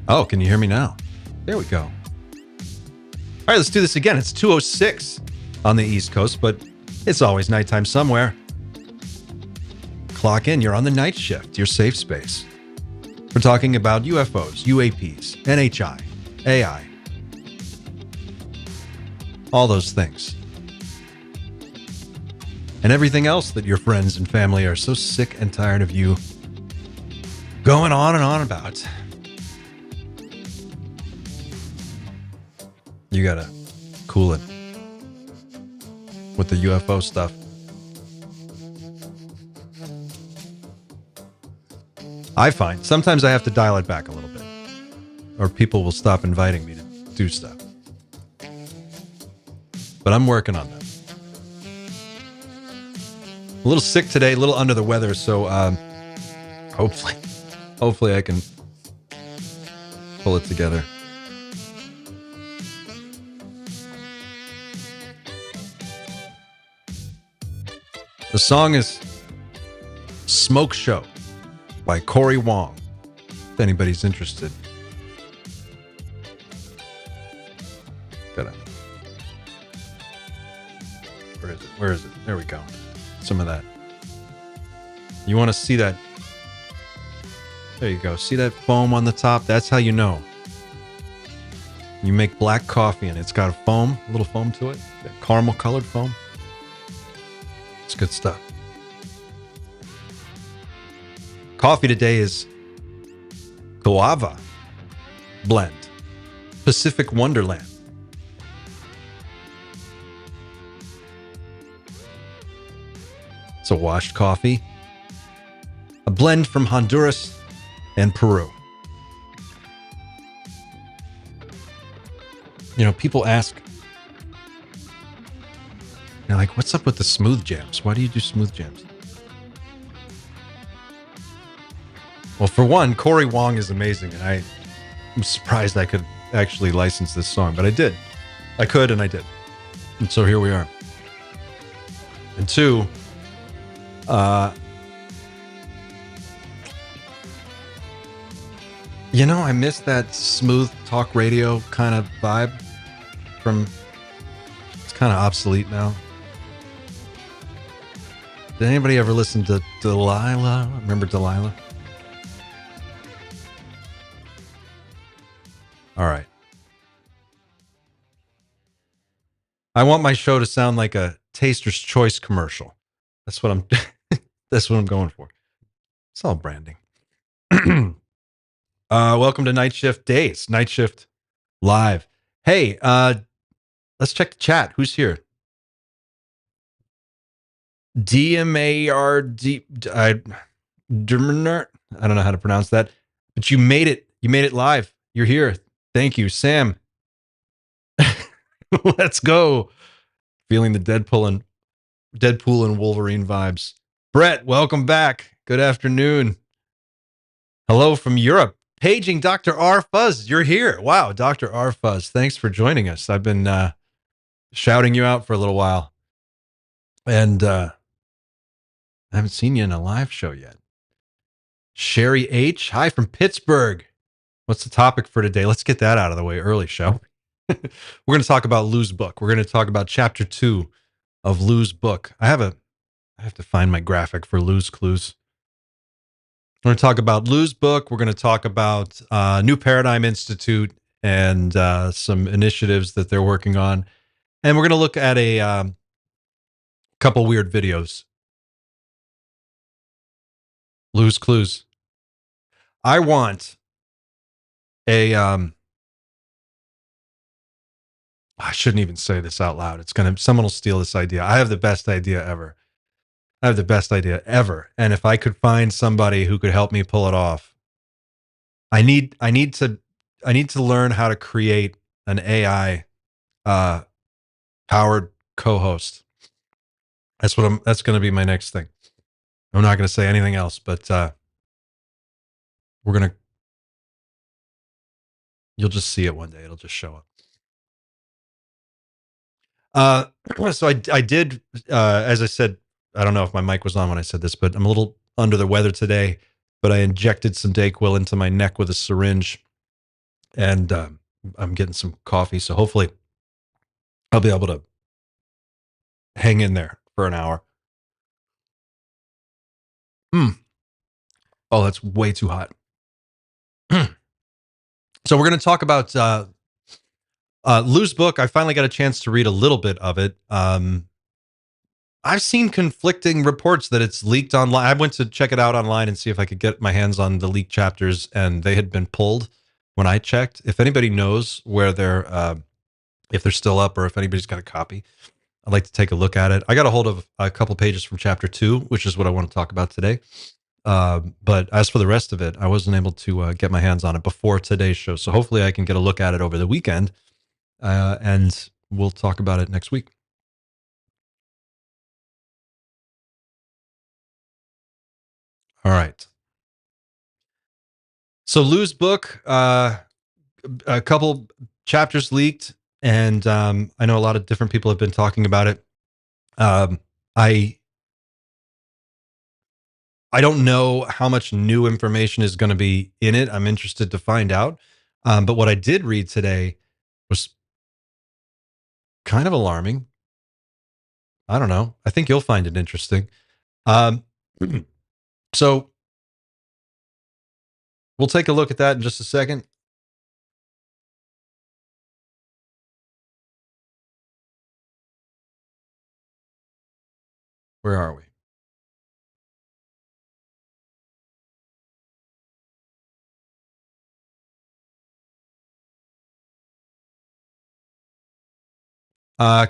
Oh, can you hear me now? There we go. All right, let's do this again. It's 2:06 on the East Coast, but it's always nighttime somewhere. Clock in. You're on the night shift, your safe space. We're talking about UFOs, UAPs, NHI, AI, all those things. And everything else that your friends and family are so sick and tired of you going on and on about. You gotta cool it with the UFO stuff. I find sometimes I have to dial it back a little bit, or people will stop inviting me to do stuff. But I'm working on that. A little sick today, a little under the weather, so hopefully I can pull it together. The song is Smoke Show by Corey Wong, if anybody's interested. Where is it? There we go. Some of that. You want to see that? There you go. See that foam on the top? That's how you know. You make black coffee and it's got a foam, a little foam to it. Caramel colored foam. It's good stuff. Coffee today is guava blend, Pacific Wonderland. It's a washed coffee, a blend from Honduras and Peru. You know, people ask, they're like, what's up with the smooth jams? Why do you do smooth jams? Well, for one, Corey Wong is amazing, and I'm surprised I could actually license this song, but I did. I could, and I did. And so here we are. And two, you know, I miss that smooth talk radio kind of vibe it's kind of obsolete now. Did anybody ever listen to Delilah? Remember Delilah? All right. I want my show to sound like a Taster's Choice commercial. That's what I'm going for. It's all branding. Welcome to Night Shift Days. Night Shift Live. Hey, let's check the chat. Who's here? DMARD. I don't know how to pronounce that, but you made it. You made it live. You're here. Thank you, Sam. Let's go. Feeling the Deadpool and Wolverine vibes. Brett, welcome back. Good afternoon. Hello from Europe. Paging Dr. R. Fuzz. You're here. Wow, Dr. R. Fuzz. Thanks for joining us. I've been shouting you out for a little while. And I haven't seen you in a live show yet. Sherry H. Hi from Pittsburgh. What's the topic for today? Let's get that out of the way early, shall we? We're going to talk about Lou's book. We're going to talk about chapter 2 of Lou's book. I have to find my graphic for Lou's Clues. We're going to talk about Lou's book. We're going to talk about New Paradigm Institute and some initiatives that they're working on. And we're going to look at a couple weird videos. Lou's Clues. I want I shouldn't even say this out loud. Someone will steal this idea. I have the best idea ever. And if I could find somebody who could help me pull it off, I need to learn how to create an AI powered co-host. That's going to be my next thing. I'm not going to say anything else, but you'll just see it one day. It'll just show up. So I did, as I said, I don't know if my mic was on when I said this, but I'm a little under the weather today, but I injected some Dayquil into my neck with a syringe and I'm getting some coffee, so hopefully I'll be able to hang in there for an hour. Oh, that's way too hot. So we're going to talk about Lou's book. I finally got a chance to read a little bit of it. I've seen conflicting reports that it's leaked online. I went to check it out online and see if I could get my hands on the leaked chapters, and they had been pulled when I checked. If anybody knows where they're, if they're still up, or if anybody's got a copy, I'd like to take a look at it. I got a hold of a couple pages from chapter 2, which is what I want to talk about today. But as for the rest of it, I wasn't able to get my hands on it before today's show. So hopefully I can get a look at it over the weekend, and we'll talk about it next week. All right. So Lou's book, a couple chapters leaked, and I know a lot of different people have been talking about it. I don't know how much new information is going to be in it. I'm interested to find out. But what I did read today was kind of alarming. I don't know. I think you'll find it interesting. Um, so we'll take a look at that in just a second. Where are we?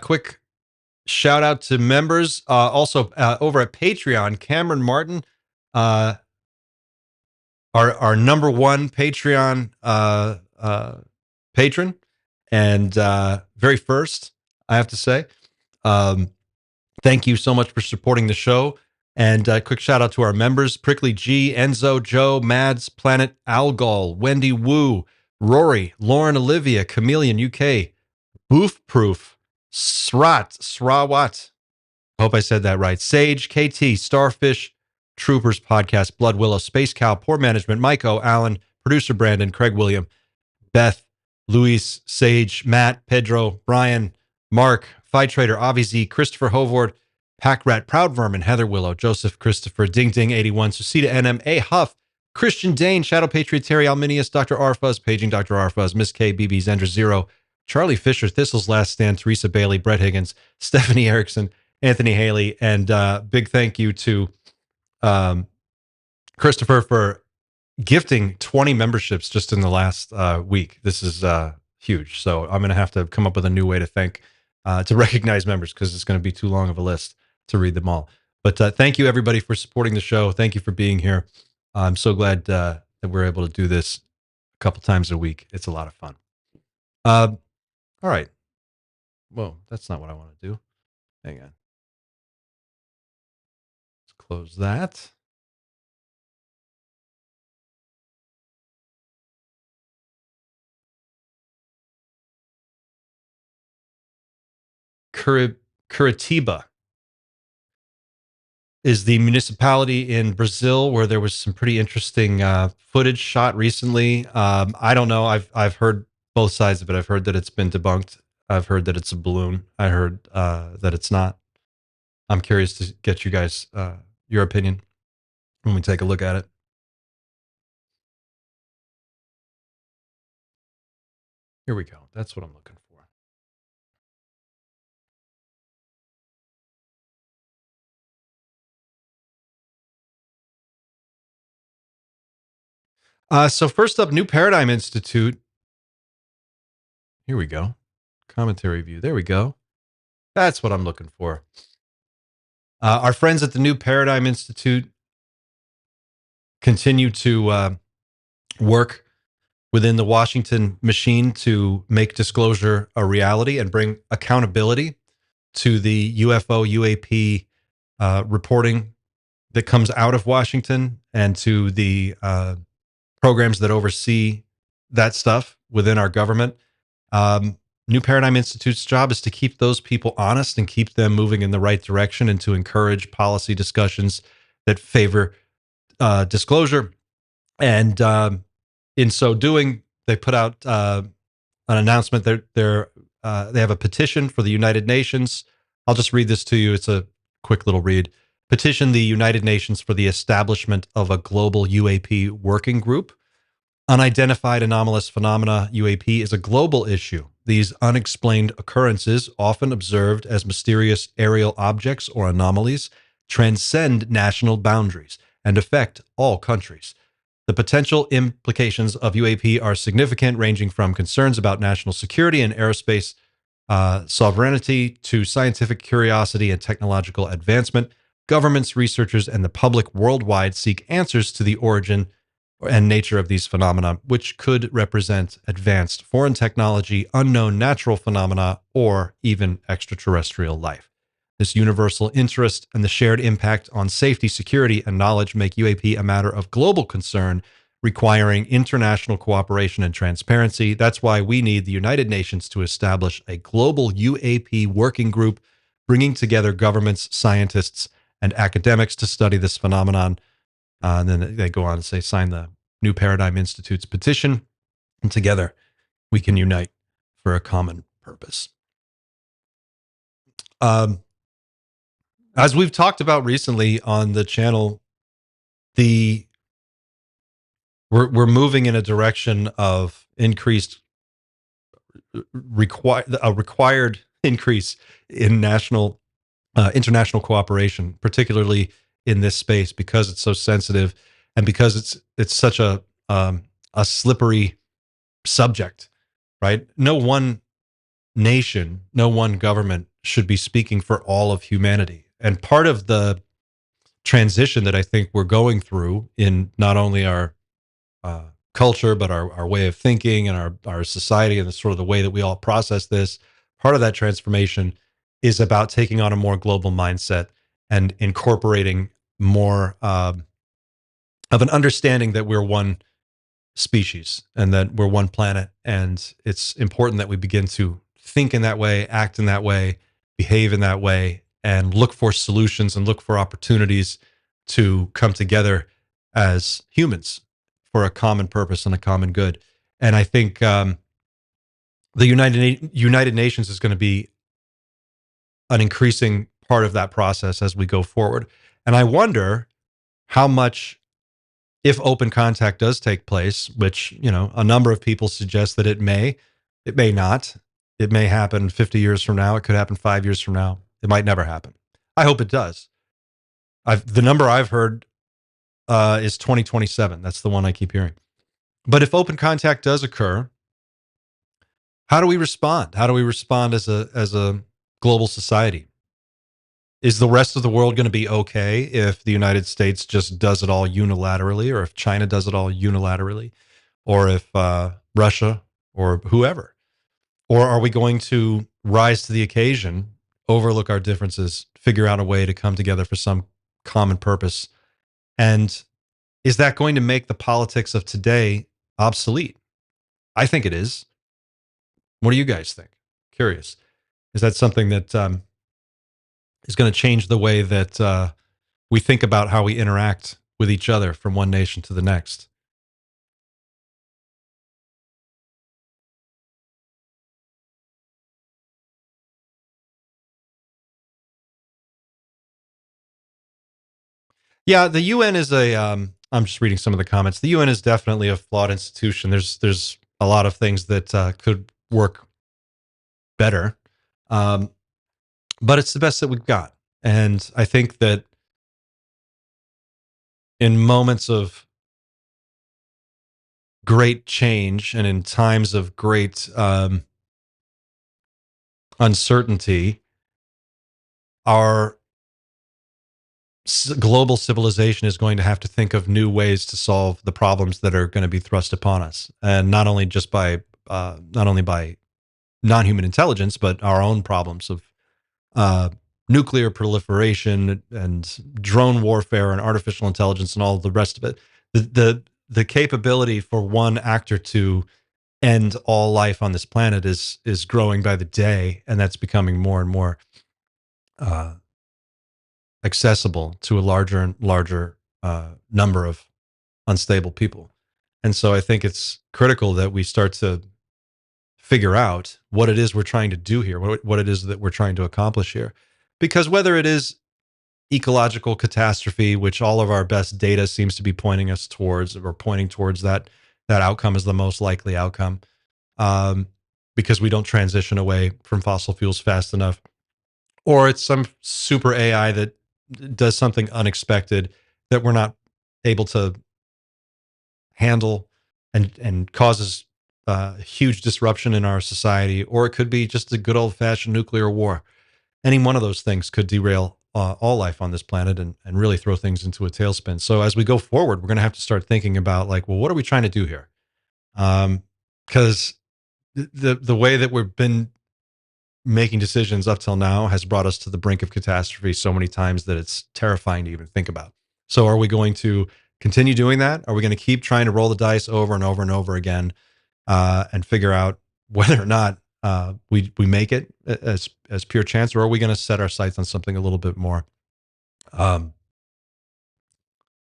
Quick shout out to members. Also over at Patreon, Cameron Martin, our number one Patreon patron, and very first, I have to say. Thank you so much for supporting the show. And quick shout out to our members: Prickly G, Enzo, Joe, Mads, Planet, Algol, Wendy Wu, Rory, Lauren, Olivia, Chameleon UK, Boof Proof, Srawat. Hope I said that right. Sage, KT, Starfish, Troopers Podcast, Blood Willow, Space Cow, Poor Management, Miko, Alan, Producer Brandon, Craig William, Beth, Luis, Sage, Matt, Pedro, Brian, Mark, Fight Trader, Avi Z, Christopher Hovord, Pack Rat, Proud Vermin, Heather Willow, Joseph Christopher, Ding Ding 81, Susita NM, A Huff, Christian Dane, Shadow Patriot, Terry Alminius, Dr. Arfuzz, Paging Dr. Arfuzz, Miss K, BB, Zendra Zero, Charlie Fisher, Thistle's Last Stand, Teresa Bailey, Brett Higgins, Stephanie Erickson, Anthony Haley, and big thank you to Christopher for gifting 20 memberships just in the last week. This is huge. So I'm going to have to come up with a new way to to recognize members, because it's going to be too long of a list to read them all. But thank you, everybody, for supporting the show. Thank you for being here. I'm so glad that we're able to do this a couple times a week. It's a lot of fun. All right. Whoa, that's not what I want to do. Hang on. Let's close that. Curitiba is the municipality in Brazil where there was some pretty interesting footage shot recently. I don't know. I've heard both sides of it. I've heard that it's been debunked. I've heard that it's a balloon. I heard that it's not. I'm curious to get you guys your opinion when we take a look at it. Here we go. That's what I'm looking for. So first up, New Paradigm Institute. Here we go. Commentary view. There we go. That's what I'm looking for. Our friends at the New Paradigm Institute continue to work within the Washington machine to make disclosure a reality and bring accountability to the UFO UAP reporting that comes out of Washington, and to the programs that oversee that stuff within our government. New Paradigm Institute's job is to keep those people honest and keep them moving in the right direction, and to encourage policy discussions that favor disclosure. And in so doing, they put out an announcement. They have a petition for the United Nations. I'll just read this to you. It's a quick little read. Petition the United Nations for the establishment of a global UAP working group. Unidentified anomalous phenomena, UAP, is a global issue. These unexplained occurrences, often observed as mysterious aerial objects or anomalies, transcend national boundaries and affect all countries. The potential implications of UAP are significant, ranging from concerns about national security and aerospace sovereignty to scientific curiosity and technological advancement. Governments, researchers, and the public worldwide seek answers to the origin and nature of these phenomena, which could represent advanced foreign technology, unknown natural phenomena, or even extraterrestrial life. This universal interest and the shared impact on safety, security, and knowledge make UAP a matter of global concern, requiring international cooperation and transparency. That's why we need the United Nations to establish a global UAP working group, bringing together governments, scientists, and academics to study this phenomenon. And then they go on to say, sign the New Paradigm Institute's petition, and together we can unite for a common purpose. As we've talked about recently on the channel, we're moving in a direction of increased required increase in international cooperation, particularly in this space, because it's so sensitive and because it's such a slippery subject, right? No one nation, no one government should be speaking for all of humanity. And part of the transition that I think we're going through in not only our culture, but our way of thinking and our society and the sort of the way that we all process this, part of that transformation is about taking on a more global mindset and incorporating more of an understanding that we're one species and that we're one planet. And it's important that we begin to think in that way, act in that way, behave in that way, and look for solutions and look for opportunities to come together as humans for a common purpose and a common good. And I think the United Nations is going to be an increasing part of that process as we go forward. And I wonder how much, if open contact does take place, which, you know, a number of people suggest that it may not. It may happen 50 years from now. It could happen 5 years from now. It might never happen. I hope it does. The number I've heard is 2027. That's the one I keep hearing. But if open contact does occur, how do we respond? How do we respond as a global society? Is the rest of the world going to be okay if the United States just does it all unilaterally, or if China does it all unilaterally, or if Russia or whoever? Or are we going to rise to the occasion, overlook our differences, figure out a way to come together for some common purpose? And is that going to make the politics of today obsolete? I think it is. What do you guys think? Curious. Is that something that is going to change the way that we think about how we interact with each other from one nation to the next? Yeah, the UN is I'm just reading some of the comments. The UN is definitely a flawed institution. There's a lot of things that could work better, um, but it's the best that we've got. And I think that in moments of great change and in times of great uncertainty, our global civilization is going to have to think of new ways to solve the problems that are going to be thrust upon us, and not only just by not only by non-human intelligence, but our own problems of nuclear proliferation and drone warfare and artificial intelligence and all the rest of it. The capability for one actor to end all life on this planet is growing by the day, and that's becoming more and more accessible to a larger and larger number of unstable people. And so I think it's critical that we start to figure out what it is we're trying to do here, what it is that we're trying to accomplish here. Because whether it is ecological catastrophe, which all of our best data seems to be pointing us towards, or pointing towards that outcome as the most likely outcome, um, because we don't transition away from fossil fuels fast enough, or it's some super AI that does something unexpected that we're not able to handle and causes huge disruption in our society, or it could be just a good old fashioned nuclear war. Any one of those things could derail all life on this planet and really throw things into a tailspin. So as we go forward, we're going to have to start thinking about like, well, what are we trying to do here? Because the way that we've been making decisions up till now has brought us to the brink of catastrophe so many times that it's terrifying to even think about. So are we going to continue doing that? Are we going to keep trying to roll the dice over and over and over again and figure out whether or not we make it as pure chance, or are we going to set our sights on something a little bit more um,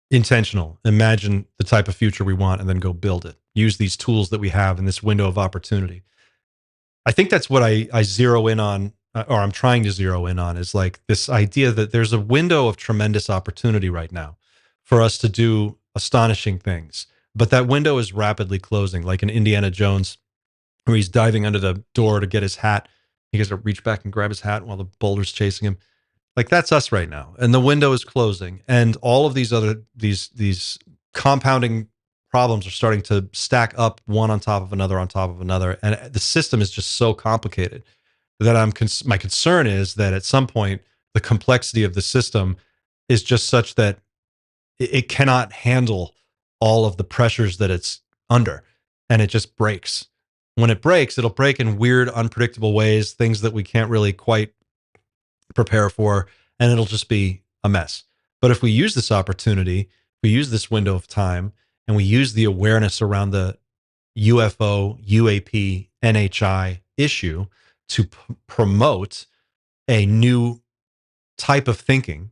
intentional? Imagine the type of future we want and then go build it. Use these tools that we have in this window of opportunity. I think that's what I zero in on, or I'm trying to zero in on, is like this idea that there's a window of tremendous opportunity right now for us to do astonishing things. But that window is rapidly closing, like in Indiana Jones, where he's diving under the door to get his hat. He has to reach back and grab his hat while the boulder's chasing him. Like that's us right now. And the window is closing. And all of these other, these compounding problems are starting to stack up one on top of another on top of another. And the system is just so complicated that my concern is that at some point, the complexity of the system is just such that it cannot handle all of the pressures that it's under, and it just breaks. When it breaks, it'll break in weird, unpredictable ways, things that we can't really quite prepare for, and it'll just be a mess. But if we use this opportunity, we use this window of time, and we use the awareness around the UFO, UAP, NHI issue to promote a new type of thinking.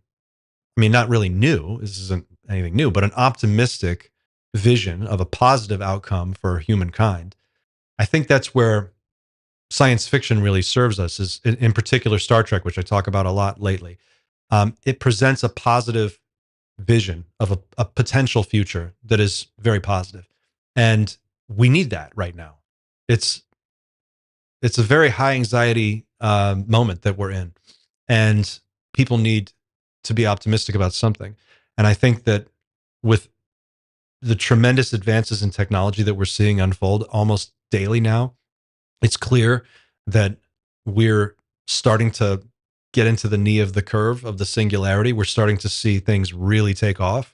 I mean, not really new. This isn't anything new, but an optimistic vision of a positive outcome for humankind. I think that's where science fiction really serves us, is in particular Star Trek, which I talk about a lot lately. It presents a positive vision of a potential future that is very positive. And we need that right now. It's a very high anxiety moment that we're in, and people need to be optimistic about something. And I think that with the tremendous advances in technology that we're seeing unfold almost daily now, it's clear that we're starting to get into the knee of the curve of the singularity. We're starting to see things really take off.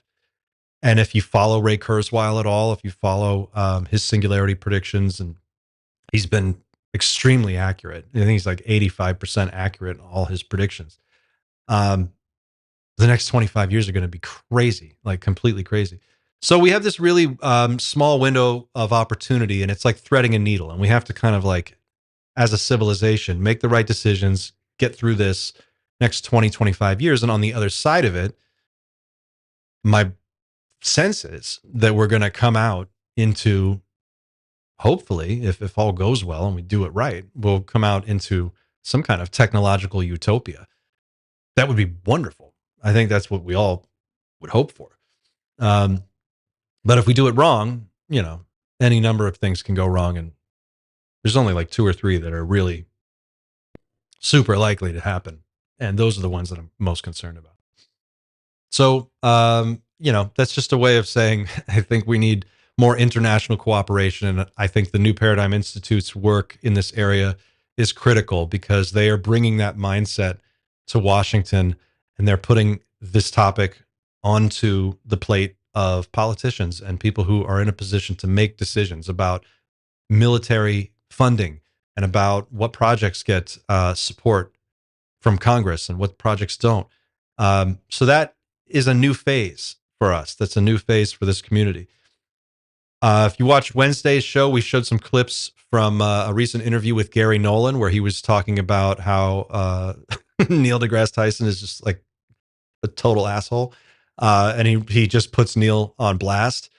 And if you follow Ray Kurzweil at all, if you follow his singularity predictions, and he's been extremely accurate. I think he's like 85% accurate in all his predictions. The next 25 years are going to be crazy, like completely crazy. So we have this really small window of opportunity, and it's like threading a needle. And we have to kind of like, as a civilization, make the right decisions, get through this next 20, 25 years. And on the other side of it, my sense is that we're going to come out into, hopefully, if all goes well and we do it right, we'll come out into some kind of technological utopia. That would be wonderful. I think that's what we all would hope for. Um, but if we do it wrong, any number of things can go wrong. And there's only like two or three that are really super likely to happen. And those are the ones that I'm most concerned about. So, that's just a way of saying I think we need more international cooperation. And I think the New Paradigm Institute's work in this area is critical because they are bringing that mindset to Washington, and they're putting this topic onto the plate of politicians and people who are in a position to make decisions about military funding and about what projects get support from Congress and what projects don't. So that is a new phase for us. That's a new phase for this community. If you watched Wednesday's show, we showed some clips from a recent interview with Gary Nolan, where he was talking about how Neil deGrasse Tyson is just like a total asshole. And he just puts Neil on blast.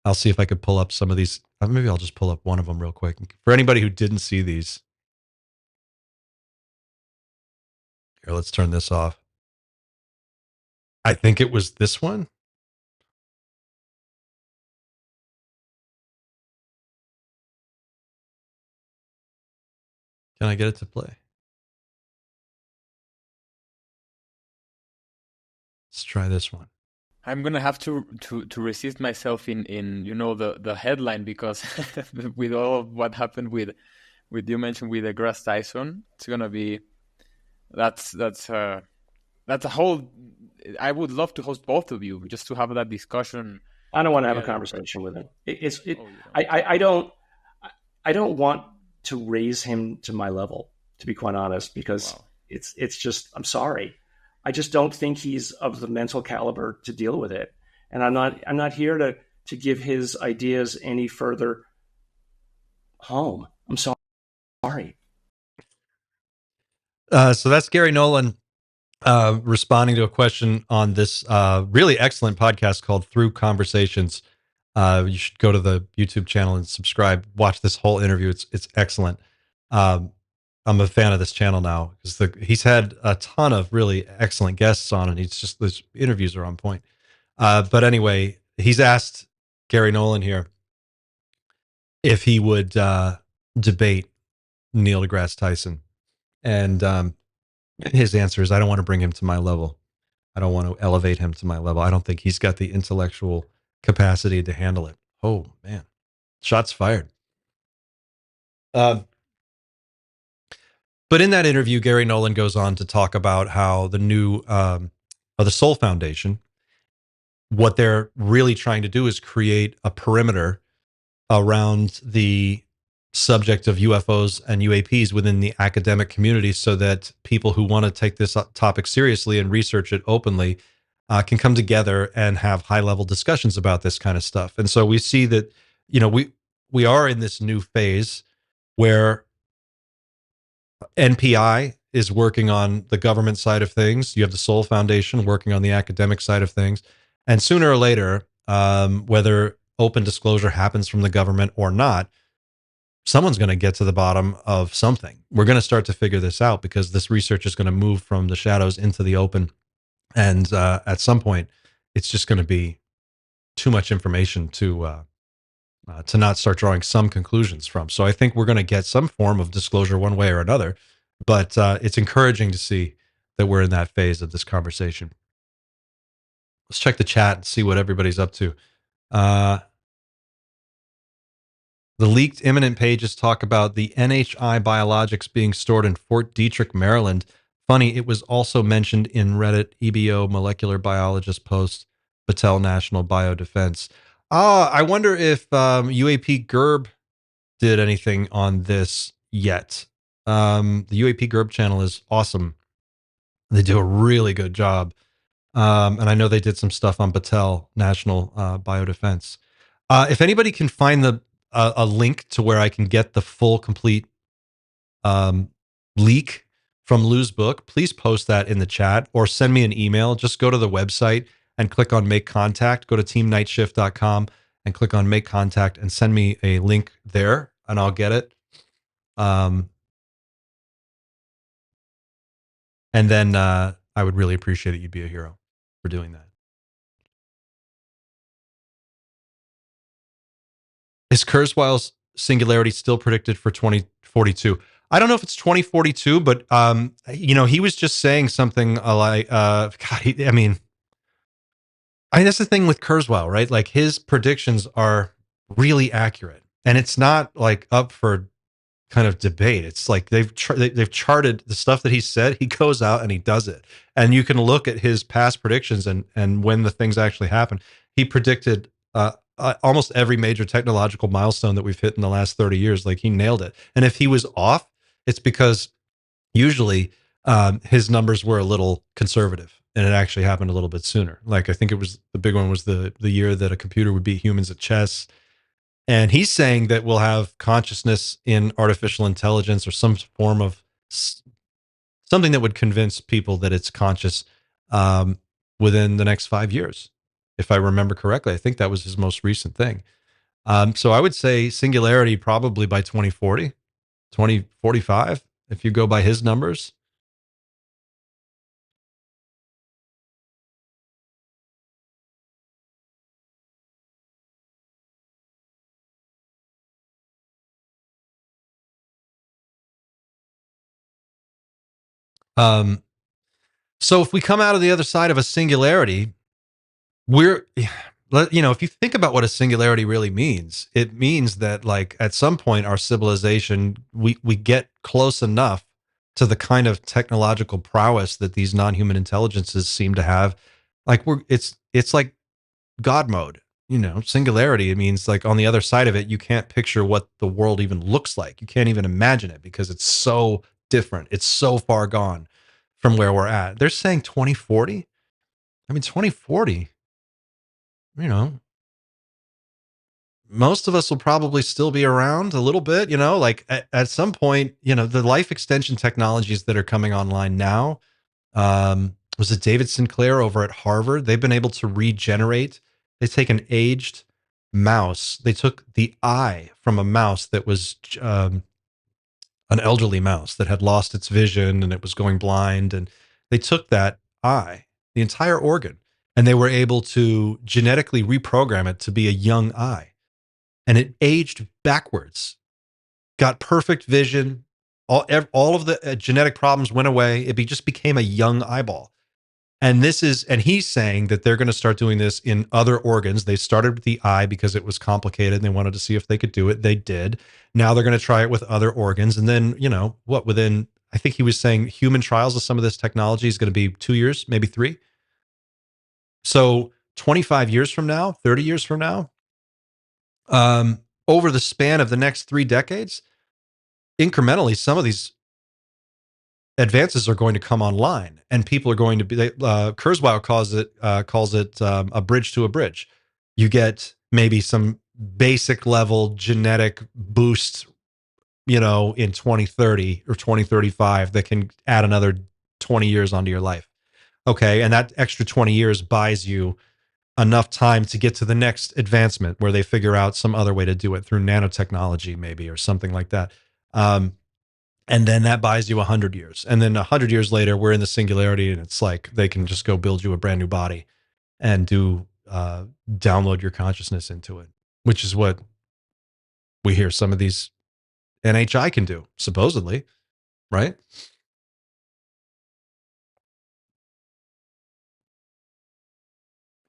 I'll see if I could pull up some of these. Maybe I'll just pull up one of them real quick. For anybody who didn't see these, here, let's turn this off. I think it was this one. Can I get it to play? Let's try this one. I'm gonna have to resist myself in the headline, because with all of what happened with you mentioned with the Grass Tyson, it's gonna be that's a whole. I would love to host both of you just to have that discussion. I don't want to have a conversation with him. I don't want to raise him to my level, to be quite honest, because it's just, I'm sorry. I just don't think he's of the mental caliber to deal with it. And I'm not here to give his ideas any further home. I'm sorry. So that's Gary Nolan responding to a question on this really excellent podcast called Through Conversations. You should go to the YouTube channel and subscribe. Watch this whole interview. It's excellent. I'm a fan of this channel now because he's had a ton of really excellent guests on, and those interviews are on point. But anyway, he's asked Gary Nolan here if he would debate Neil deGrasse Tyson, and his answer is, I don't want to bring him to my level. I don't want to elevate him to my level. I don't think he's got the intellectual capacity to handle it. Oh man, shots fired. But in that interview, Gary Nolan goes on to talk about how the new, the Soul Foundation, what they're really trying to do is create a perimeter around the subject of UFOs and UAPs within the academic community, so that people who want to take this topic seriously and research it openly can come together and have high-level discussions about this kind of stuff. And so we see that, we are in this new phase where NPI is working on the government side of things. You have the Soul Foundation working on the academic side of things. And sooner or later, whether open disclosure happens from the government or not, someone's going to get to the bottom of something. We're going to start to figure this out, because this research is going to move from the shadows into the open. And at some point, it's just going to be too much information to not start drawing some conclusions from. So I think we're going to get some form of disclosure one way or another, but it's encouraging to see that we're in that phase of this conversation. Let's check the chat and see what everybody's up to. The leaked imminent pages talk about the NHI biologics being stored in Fort Detrick, Maryland. Funny, it was also mentioned in Reddit EBO molecular biologist post, Battelle National Biodefense. I wonder if UAP GERB did anything on this yet. The UAP GERB channel is awesome. They do a really good job. And I know they did some stuff on Battelle National Biodefense. If anybody can find a link to where I can get the full, complete leak from Lou's book, please post that in the chat or send me an email. Just go to the website and click on Make Contact. Go to teamnightshift.com and click on Make Contact and send me a link there, and I'll get it. And then I would really appreciate it. You'd be a hero for doing that. Is Kurzweil's singularity still predicted for 2042? I don't know if it's 2042, but he was just saying something like, that's the thing with Kurzweil, right? Like, his predictions are really accurate, and it's not like up for kind of debate. It's like they've charted the stuff that he said. He goes out and he does it, and you can look at his past predictions and when the things actually happen. He predicted almost every major technological milestone that we've hit in the last 30 years. Like, he nailed it. And if he was off, it's because usually his numbers were a little conservative, and it actually happened a little bit sooner. Like, I think it was, the big one was the year that a computer would beat humans at chess. And he's saying that we'll have consciousness in artificial intelligence, or some form of something that would convince people that it's conscious within the next 5 years. if I remember correctly. I think that was his most recent thing. So I would say singularity probably by 2040, 2045, if you go by his numbers. So if we come out of the other side of a singularity, we're, if you think about what a singularity really means, it means that like at some point our civilization, we get close enough to the kind of technological prowess that these non-human intelligences seem to have. Like it's like God mode, singularity. It means like on the other side of it, you can't picture what the world even looks like. You can't even imagine it because it's so different. It's so far gone from where we're at. They're saying 2040. I mean, 2040, most of us will probably still be around a little bit, like at some point, the life extension technologies that are coming online now. Was it David Sinclair over at Harvard? They've been able to regenerate. They take an aged mouse. They took the eye from a mouse that was an elderly mouse that had lost its vision and it was going blind. And they took that eye, the entire organ, and they were able to genetically reprogram it to be a young eye. And it aged backwards, got perfect vision. All of the genetic problems went away. It just became a young eyeball. And he's saying that they're going to start doing this in other organs. They started with the eye because it was complicated and they wanted to see if they could do it. They did. Now they're going to try it with other organs. And then, I think he was saying human trials of some of this technology is going to be 2 years, maybe 3. So 25 years from now, 30 years from now, over the span of the next 3 decades, incrementally, some of these advances are going to come online, and people are going to be. Kurzweil calls it a bridge to a bridge. You get maybe some basic level genetic boost, in 2030 or 2035 that can add another 20 years onto your life. Okay, and that extra 20 years buys you enough time to get to the next advancement where they figure out some other way to do it through nanotechnology, maybe, or something like that. And then that buys you 100 years. And then 100 years later, we're in the singularity, and it's like they can just go build you a brand new body and download your consciousness into it, which is what we hear some of these NHI can do, supposedly, right?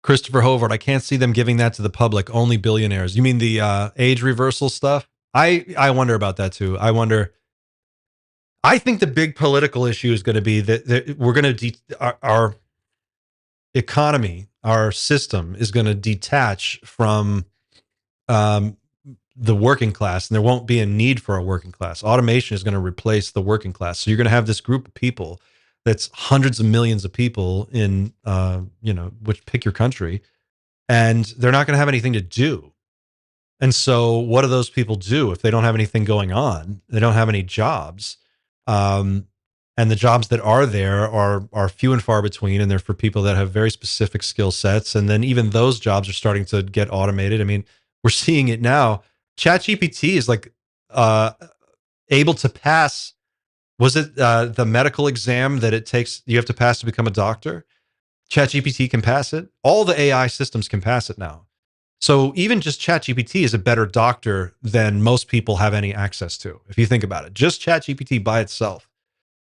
Christopher Hovard, I can't see them giving that to the public, only billionaires. You mean the age reversal stuff? I wonder about that too. I think the big political issue is going to be that we're going to our economy, our system is going to detach from the working class, and there won't be a need for a working class. Automation is going to replace the working class. So you're going to have this group of people that's hundreds of millions of people in, which pick your country, and they're not going to have anything to do. And so what do those people do if they don't have anything going on? They don't have any jobs. And the jobs that are there are few and far between, and they're for people that have very specific skill sets. And then even those jobs are starting to get automated. I mean, we're seeing it now. ChatGPT is like able to pass. Was it the medical exam that you have to pass to become a doctor? ChatGPT can pass it. All the AI systems can pass it now. So even just ChatGPT is a better doctor than most people have any access to. If you think about it, just ChatGPT by itself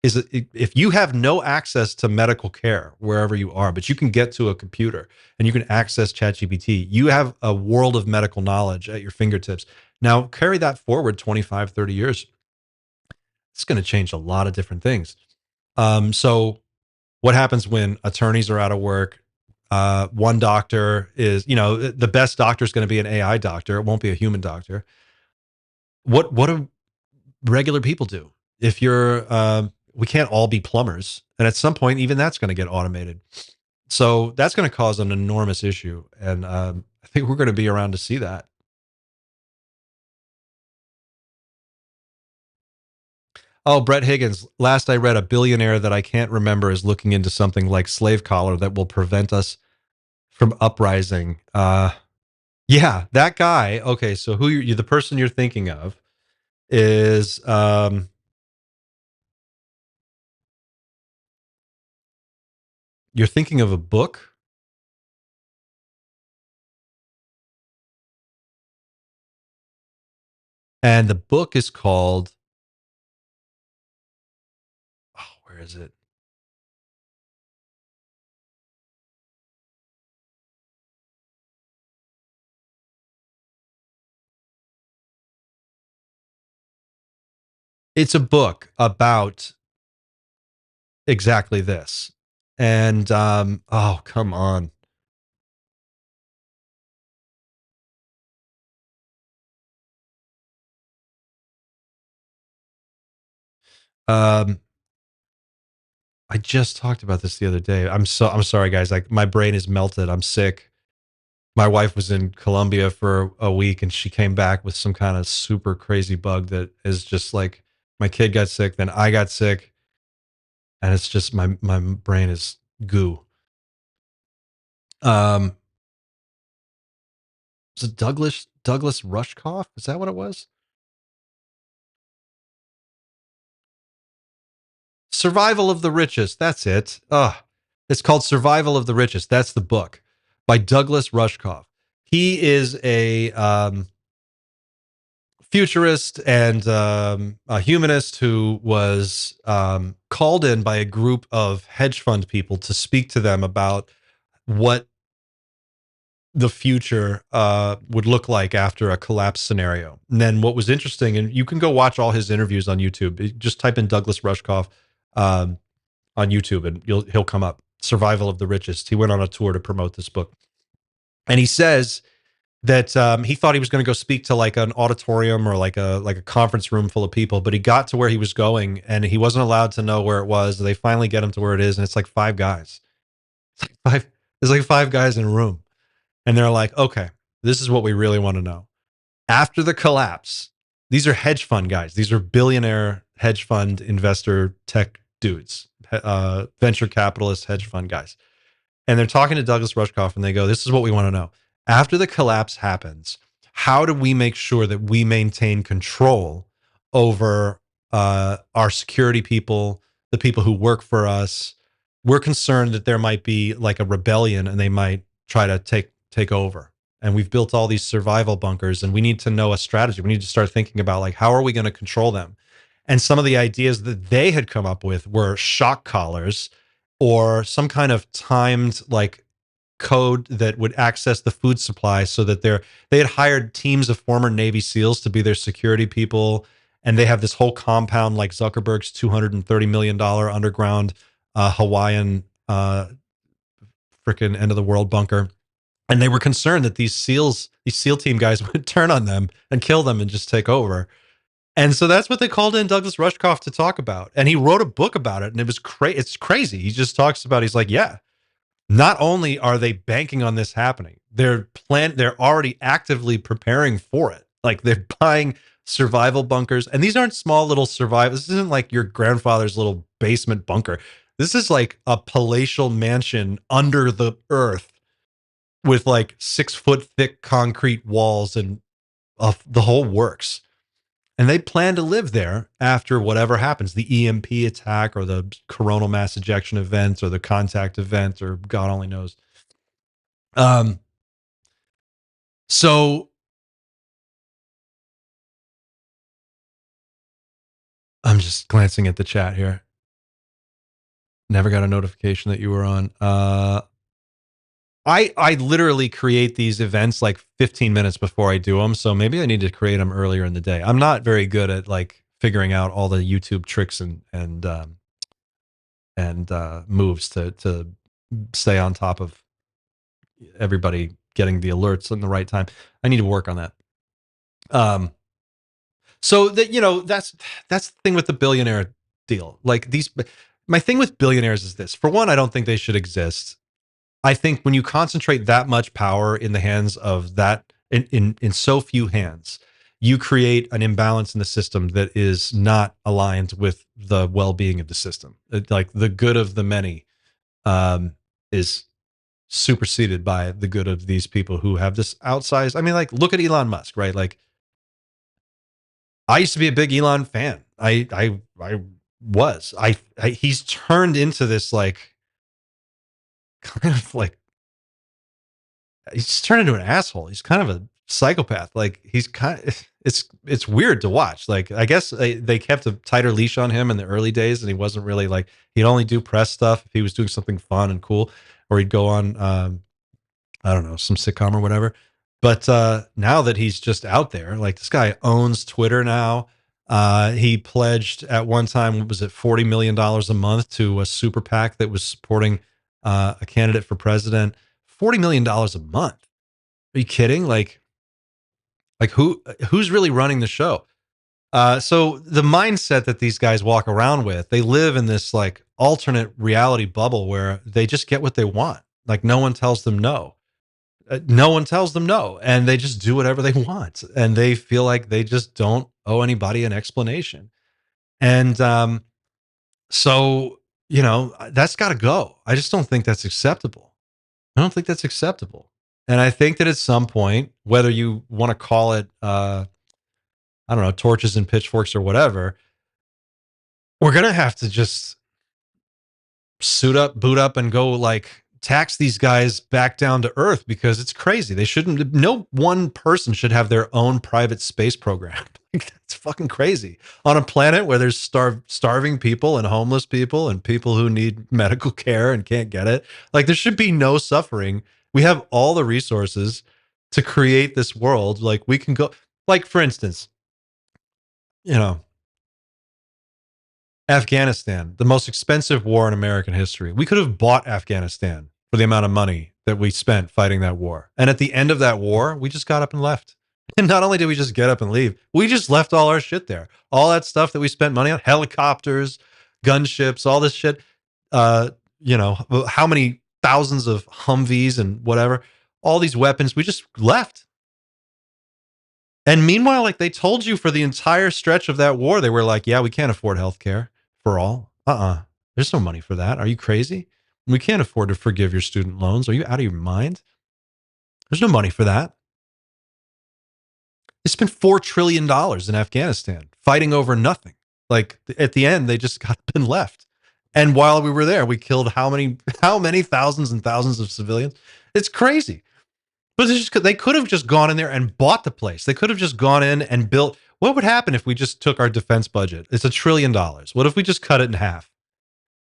if you have no access to medical care wherever you are, but you can get to a computer and you can access ChatGPT, you have a world of medical knowledge at your fingertips. Now carry that forward 25, 30 years. It's going to change a lot of different things. So what happens when attorneys are out of work? One doctor is, the best doctor is going to be an AI doctor. It won't be a human doctor. What do regular people do? If we can't all be plumbers, and at some point, even that's going to get automated. So that's going to cause an enormous issue, and I think we're going to be around to see that. Oh, Brett Higgins. Last I read, a billionaire that I can't remember is looking into something like slave collar that will prevent us from Uprising. Yeah, that guy. Okay, so who you the person you're thinking of is you're thinking of a book? And the book is called, oh, where is it? It's a book about exactly this. And oh, come on. I just talked about this the other day. I'm sorry, guys. Like, my brain is melted. I'm sick. My wife was in Colombia for a week and she came back with some kind of super crazy bug that is just like, my kid got sick, then I got sick, and it's just my brain is goo. Was it Douglas Rushkoff? Is that what it was? Survival of the Richest. That's it. It's called Survival of the Richest. That's the book by Douglas Rushkoff. He is a futurist and a humanist who was called in by a group of hedge fund people to speak to them about what the future would look like after a collapse scenario. And then what was interesting, and you can go watch all his interviews on YouTube. Just type in Douglas Rushkoff on YouTube and he'll come up. Survival of the Richest. He went on a tour to promote this book. And he says that he thought he was going to go speak to like an auditorium or like a conference room full of people, but he got to where he was going and he wasn't allowed to know where it was. They finally get him to where it is, and it's like five guys. There's like five guys in a room. And they're like, okay, this is what we really want to know. After the collapse, these are hedge fund guys. These are billionaire hedge fund investor tech dudes, venture capitalist hedge fund guys. And they're talking to Douglas Rushkoff and they go, this is what we want to know. After the collapse happens, how do we make sure that we maintain control over our security people, the people who work for us? We're concerned that there might be like a rebellion and they might try to take over. And we've built all these survival bunkers and we need to know a strategy. We need to start thinking about like, how are we going to control them? And some of the ideas that they had come up with were shock collars or some kind of timed like code that would access the food supply, so that they had hired teams of former Navy SEALs to be their security people. And they have this whole compound like Zuckerberg's $230 million underground Hawaiian freaking end of the world bunker. And they were concerned that these SEAL team guys would turn on them and kill them and just take over. And so that's what they called in Douglas Rushkoff to talk about. And he wrote a book about it. And it was it's crazy. He just talks about, he's like, yeah, not only are they banking on this happening, they're already actively preparing for it. Like, they're buying survival bunkers. And these aren't small little survival. This isn't like your grandfather's little basement bunker. This is like a palatial mansion under the earth with like 6 foot thick concrete walls and the whole works. And they plan to live there after whatever happens, the EMP attack or the coronal mass ejection event or the contact event, or God only knows. So I'm just glancing at the chat here. Never got a notification that you were on. I literally create these events like 15 minutes before I do them. So maybe I need to create them earlier in the day. I'm not very good at like figuring out all the YouTube tricks and moves to stay on top of everybody getting the alerts in the right time. I need to work on that. So that, that's the thing with the billionaire deal. Like, my thing with billionaires is this. For one, I don't think they should exist. I think when you concentrate that much power in the hands of that, in so few hands, you create an imbalance in the system that is not aligned with the well-being of the system. Like, the good of the many is superseded by the good of these people who have this outsized. I mean, like, look at Elon Musk, right? Like, I used to be a big Elon fan. I was. He's turned into this, like, kind of like, he's turned into an asshole. He's kind of a psychopath. Like, he's kind of, it's weird to watch. Like, I guess they kept a tighter leash on him in the early days, and he wasn't really like, he'd only do press stuff if he was doing something fun and cool, or he'd go on, I don't know, some sitcom or whatever. But now that he's just out there, like, this guy owns Twitter now. He pledged at one time, what was it, $40 million a month to a super PAC that was supporting a candidate for president. $40 million a month. Are you kidding? Like who's really running the show? So the mindset that these guys walk around with, they live in this like alternate reality bubble where they just get what they want. Like, no one tells them no. No one tells them no, and they just do whatever they want, and they feel like they just don't owe anybody an explanation. And so, you know, that's got to go. I just don't think that's acceptable. I don't think that's acceptable. And I think that at some point, whether you want to call it, I don't know, torches and pitchforks or whatever, we're going to have to just suit up, boot up, and go like tax these guys back down to earth, because it's crazy. They shouldn't, no one person should have their own private space program. That's fucking crazy on a planet where there's starving people and homeless people and people who need medical care and can't get it. Like, there should be no suffering. We have all the resources to create this world. Like, we can go, like, for instance, you know, Afghanistan, the most expensive war in American history. We could have bought Afghanistan for the amount of money that we spent fighting that war. And at the end of that war, we just got up and left. And not only did we just get up and leave, we just left all our shit there. All that stuff that we spent money on, helicopters, gunships, all this shit. You know, how many thousands of Humvees and whatever, all these weapons, we just left. And meanwhile, like, they told you for the entire stretch of that war, they were like, yeah, we can't afford healthcare for all. There's no money for that. Are you crazy? We can't afford to forgive your student loans. Are you out of your mind? There's no money for that. They spent $4 trillion in Afghanistan fighting over nothing. Like, at the end, they just got up and left. And while we were there, we killed how many thousands and thousands of civilians? It's crazy. But they could have just gone in there and bought the place. They could have just gone in and built. What would happen if we just took our defense budget? It's $1 trillion. What if we just cut it in half?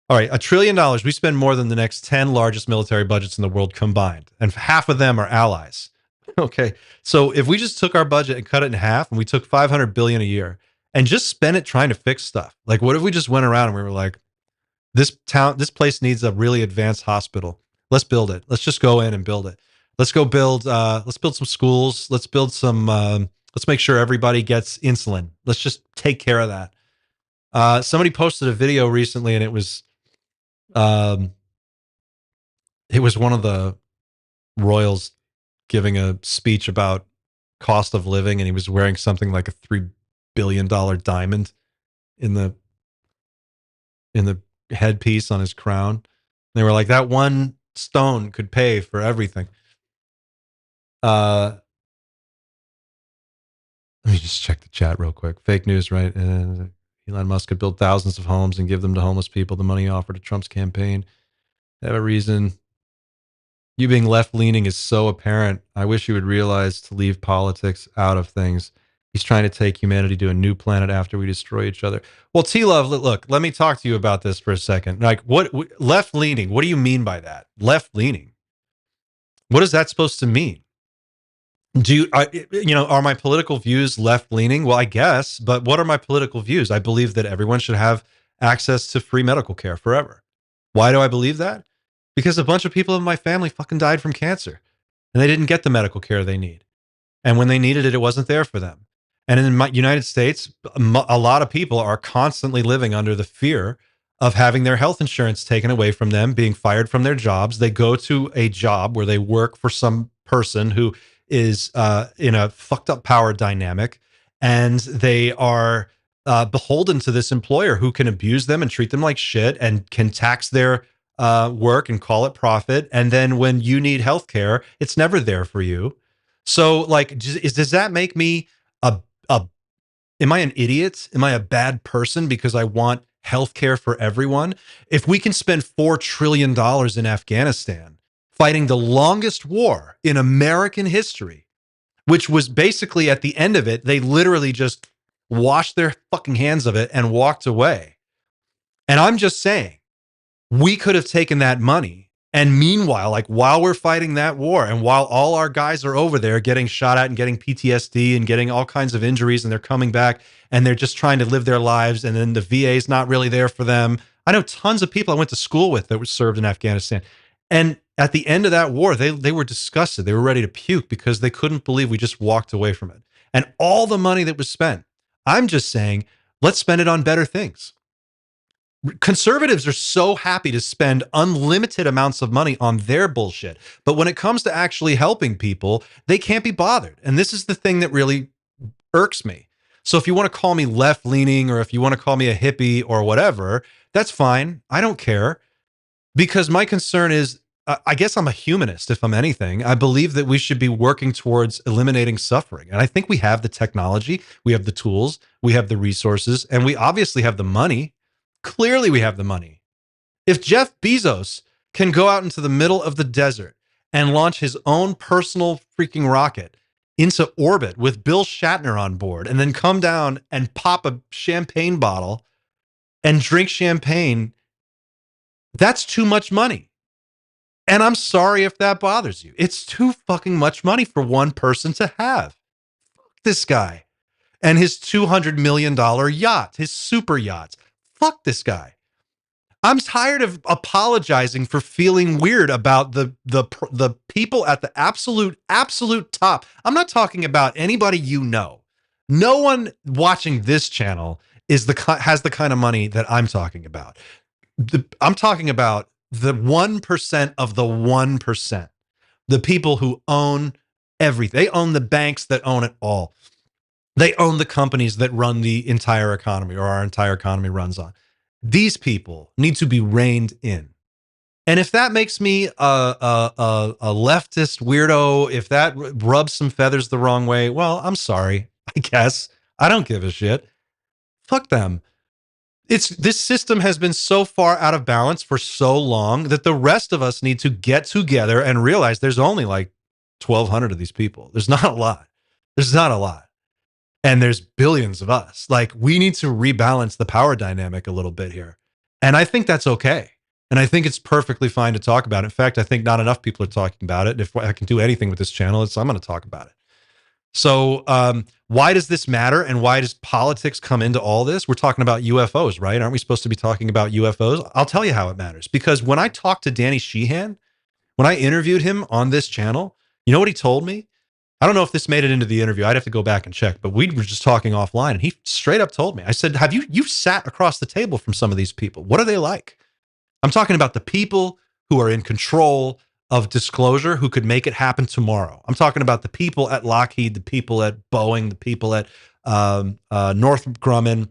All right, $1 trillion. We spend more than the next 10 largest military budgets in the world combined, and half of them are allies. Okay, so if we just took our budget and cut it in half, and we took $500 billion a year and just spent it trying to fix stuff, like, what if we just went around and we were like, this place needs a really advanced hospital. Let's build it. Let's just go in and build it. Let's go build. Let's build some schools. Let's build some. Let's make sure everybody gets insulin. Let's just take care of that. Somebody posted a video recently, and it was one of the royals giving a speech about cost of living, and he was wearing something like a $3 billion diamond in the headpiece on his crown. They were like, that one stone could pay for everything. Let me just check the chat real quick. Fake news, right? Elon Musk could build thousands of homes and give them to homeless people. The money offered to Trump's campaign. They have a reason. You being left-leaning is so apparent. I wish you would realize to leave politics out of things. He's trying to take humanity to a new planet after we destroy each other. Well, T-Love, look, let me talk to you about this for a second. Like, what left-leaning? What do you mean by that? Left-leaning? What is that supposed to mean? Are my political views left-leaning? Well, I guess, but what are my political views? I believe that everyone should have access to free medical care forever. Why do I believe that? Because a bunch of people in my family fucking died from cancer, and they didn't get the medical care they need. And when they needed it, it wasn't there for them. And in the United States, a lot of people are constantly living under the fear of having their health insurance taken away from them, being fired from their jobs. They go to a job where they work for some person who is in a fucked up power dynamic, and they are beholden to this employer who can abuse them and treat them like shit and can tax their work and call it profit. And then when you need healthcare, it's never there for you. So like, does that make me am I an idiot? Am I a bad person because I want healthcare for everyone? If we can spend $4 trillion in Afghanistan fighting the longest war in American history, which was basically at the end of it, they literally just washed their fucking hands of it and walked away. And I'm just saying, we could have taken that money. And meanwhile, like while we're fighting that war and while all our guys are over there getting shot at and getting PTSD and getting all kinds of injuries and they're coming back and they're just trying to live their lives and then the VA is not really there for them. I know tons of people I went to school with that were served in Afghanistan. And at the end of that war, they were disgusted. They were ready to puke because they couldn't believe we just walked away from it. And all the money that was spent, I'm just saying, let's spend it on better things. Conservatives are so happy to spend unlimited amounts of money on their bullshit. But when it comes to actually helping people, they can't be bothered. And this is the thing that really irks me. So if you want to call me left leaning or if you want to call me a hippie or whatever, that's fine. I don't care, because my concern is, I guess I'm a humanist. If I'm anything, I believe that we should be working towards eliminating suffering. And I think we have the technology, we have the tools, we have the resources, and we obviously have the money. Clearly, we have the money. If Jeff Bezos can go out into the middle of the desert and launch his own personal freaking rocket into orbit with Bill Shatner on board and then come down and pop a champagne bottle and drink champagne, that's too much money. And I'm sorry if that bothers you. It's too fucking much money for one person to have. Fuck this guy and his $200 million yacht, his super yachts. Fuck this guy. I'm tired of apologizing for feeling weird about the people at the absolute top. I'm not talking about anybody you know. No one watching this channel has the kind of money that I'm talking about. I'm talking about the 1% of the 1%. The people who own everything. They own the banks that own it all. They own the companies that run the entire economy, or our entire economy runs on. These people need to be reined in. And if that makes me a leftist weirdo, if that rubs some feathers the wrong way, well, I'm sorry, I guess. I don't give a shit. Fuck them. This system has been so far out of balance for so long that the rest of us need to get together and realize there's only like 1,200 of these people. There's not a lot. There's not a lot. And there's billions of us. Like, we need to rebalance the power dynamic a little bit here. And I think that's okay. And I think it's perfectly fine to talk about it. In fact, I think not enough people are talking about it. If I can do anything with this channel, I'm going to talk about it. So why does this matter? And why does politics come into all this? We're talking about UFOs, right? Aren't we supposed to be talking about UFOs? I'll tell you how it matters. Because when I talked to Danny Sheehan, when I interviewed him on this channel, you know what he told me? I don't know if this made it into the interview. I'd have to go back and check, but we were just talking offline and he straight up told me, I said, you've sat across the table from some of these people. What are they like? I'm talking about the people who are in control of disclosure, who could make it happen tomorrow. I'm talking about the people at Lockheed, the people at Boeing, the people at Northrop Grumman,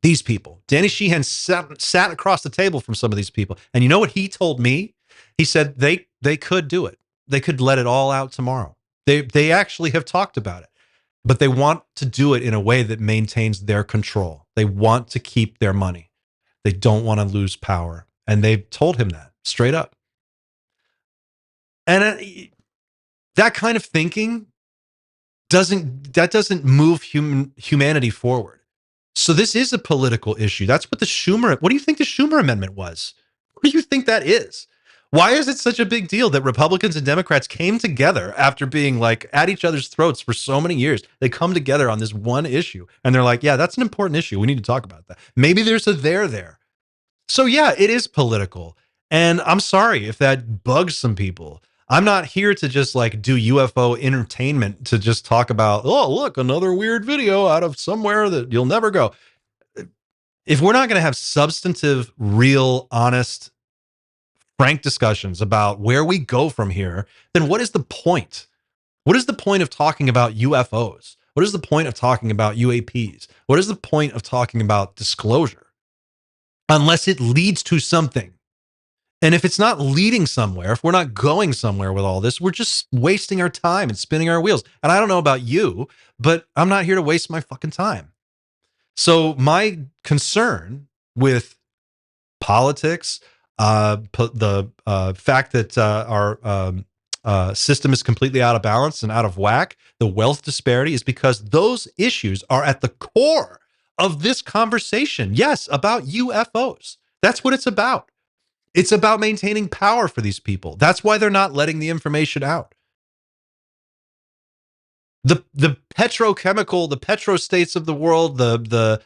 these people. Danny Sheehan sat across the table from some of these people. And you know what he told me? He said they could do it. They could let it all out tomorrow. They actually have talked about it, but they want to do it in a way that maintains their control. They want to keep their money. They don't want to lose power. And they've told him that straight up. And that kind of thinking doesn't move humanity forward. So this is a political issue. That's what what do you think the Schumer Amendment was? What do you think that is? Why is it such a big deal that Republicans and Democrats came together after being like at each other's throats for so many years? They come together on this one issue and they're like, yeah, that's an important issue. We need to talk about that. Maybe there's a there. So yeah, it is political. And I'm sorry if that bugs some people. I'm not here to just like do UFO entertainment to just talk about, oh, look, another weird video out of somewhere that you'll never go. If we're not going to have substantive, real, honest, frank discussions about where we go from here, then what is the point? What is the point of talking about UFOs? What is the point of talking about UAPs? What is the point of talking about disclosure? Unless it leads to something. And if it's not leading somewhere, if we're not going somewhere with all this, we're just wasting our time and spinning our wheels. And I don't know about you, but I'm not here to waste my fucking time. So my concern with politics, the fact that our system is completely out of balance and out of whack, the wealth disparity, is because those issues are at the core of this conversation. Yes, about UFOs. That's what it's about. It's about maintaining power for these people. That's why they're not letting the information out. The petrochemical, the petrostates of the world, the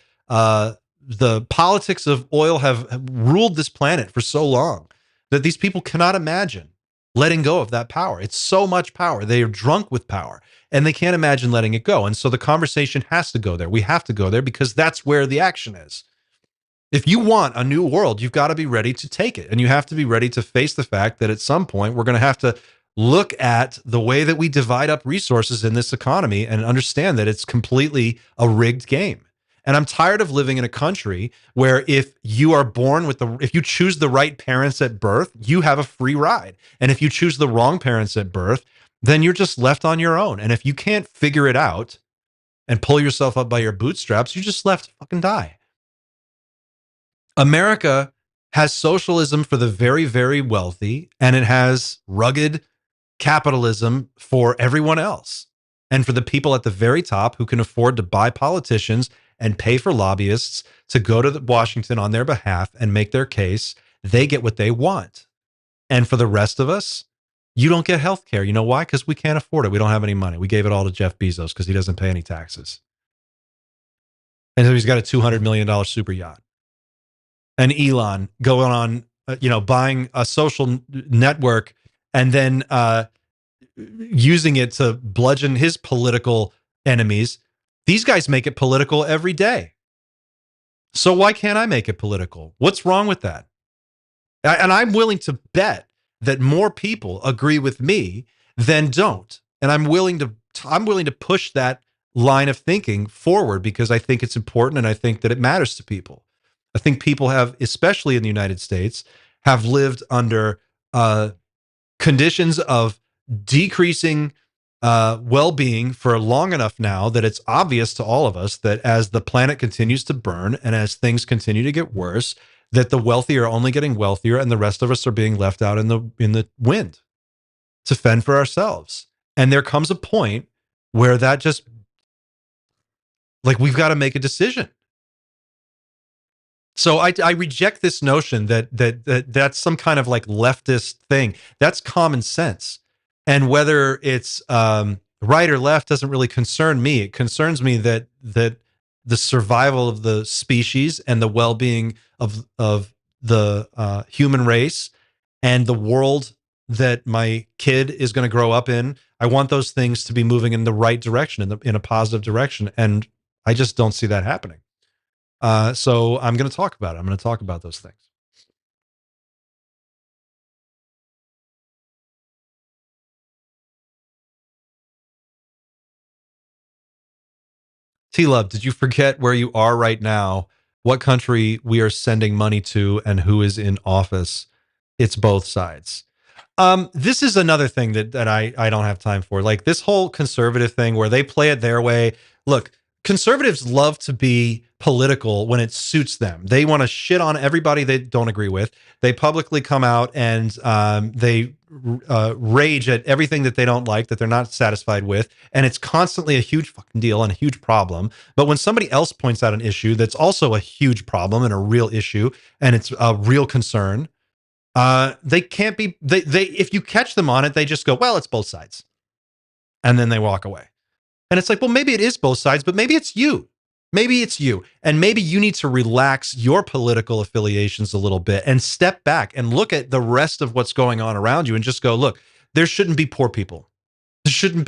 politics of oil have ruled this planet for so long that these people cannot imagine letting go of that power. It's so much power. They are drunk with power and they can't imagine letting it go. And so the conversation has to go there. We have to go there because that's where the action is. If you want a new world, you've got to be ready to take it. And you have to be ready to face the fact that at some point we're going to have to look at the way that we divide up resources in this economy and understand that it's completely a rigged game. And I'm tired of living in a country where if you are born with if you choose the right parents at birth, you have a free ride. And if you choose the wrong parents at birth, then you're just left on your own. And if you can't figure it out and pull yourself up by your bootstraps, you're just left to fucking die. America has socialism for the very, very wealthy, and it has rugged capitalism for everyone else. And for the people at the very top who can afford to buy politicians and pay for lobbyists to go to Washington on their behalf and make their case, they get what they want. And for the rest of us, you don't get health care. You know why? Because we can't afford it. We don't have any money. We gave it all to Jeff Bezos because he doesn't pay any taxes. And so he's got a $200 million super yacht. And Elon going on, buying a social network and then using it to bludgeon his political enemies. These guys make it political every day. So why can't I make it political? What's wrong with that? And I'm willing to bet that more people agree with me than don't. And I'm willing to push that line of thinking forward because I think it's important and I think that it matters to people. I think people have, especially in the United States, have lived under conditions of decreasing well-being for long enough now that it's obvious to all of us that as the planet continues to burn and as things continue to get worse, that the wealthy are only getting wealthier and the rest of us are being left out in the wind to fend for ourselves. And there comes a point where that just, like, we've got to make a decision. So I reject this notion that that's some kind of like leftist thing. That's common sense. And whether it's right or left doesn't really concern me. It concerns me that the survival of the species and the well-being of the human race and the world that my kid is going to grow up in, I want those things to be moving in the right direction, in a positive direction. And I just don't see that happening. So I'm going to talk about it. I'm going to talk about those things. T-Love, did you forget where you are right now, what country we are sending money to, and who is in office? It's both sides. This is another thing that I don't have time for. Like this whole conservative thing where they play it their way. Look, conservatives love to be political when it suits them. They want to shit on everybody they don't agree with. They publicly come out and they rage at everything that they don't like, that they're not satisfied with. And it's constantly a huge fucking deal and a huge problem. But when somebody else points out an issue that's also a huge problem and a real issue, and it's a real concern, they can't be, they if you catch them on it, they just go, well, it's both sides. And then they walk away. And it's like, well, maybe it is both sides, but maybe it's you. Maybe it's you. And maybe you need to relax your political affiliations a little bit and step back and look at the rest of what's going on around you and just go, look, there shouldn't be poor people. There shouldn't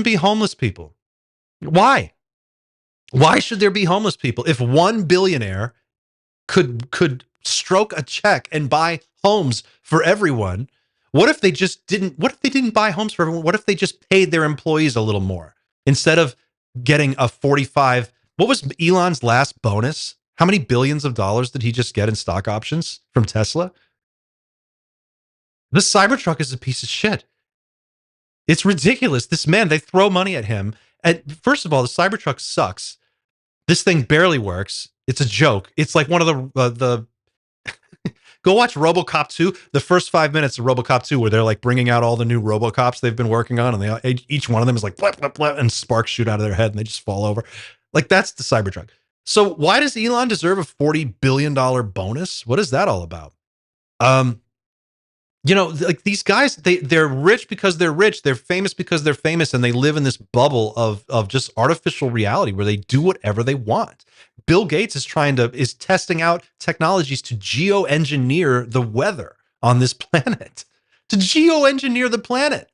be homeless people. Why? Why should there be homeless people? If one billionaire could stroke a check and buy homes for everyone, what if they didn't buy homes for everyone? What if they just paid their employees a little more instead of getting a 45? What was Elon's last bonus? How many billions of dollars did he just get in stock options from Tesla? The Cybertruck is a piece of shit. It's ridiculous. This man, they throw money at him. And first of all, the Cybertruck sucks. This thing barely works. It's a joke. It's like one of the go watch RoboCop 2. The first 5 minutes of RoboCop 2, where they're like bringing out all the new RoboCops they've been working on, and they each one of them is like blap, blap, blap, and sparks shoot out of their head and they just fall over. Like, that's the Cybertruck. So why does Elon deserve a $40 billion bonus? What is that all about? Like, these guys, they're rich because they're rich. They're famous because they're famous, and they live in this bubble of just artificial reality where they do whatever they want. Bill Gates is testing out technologies to geoengineer the weather on this planet. To geoengineer the planet.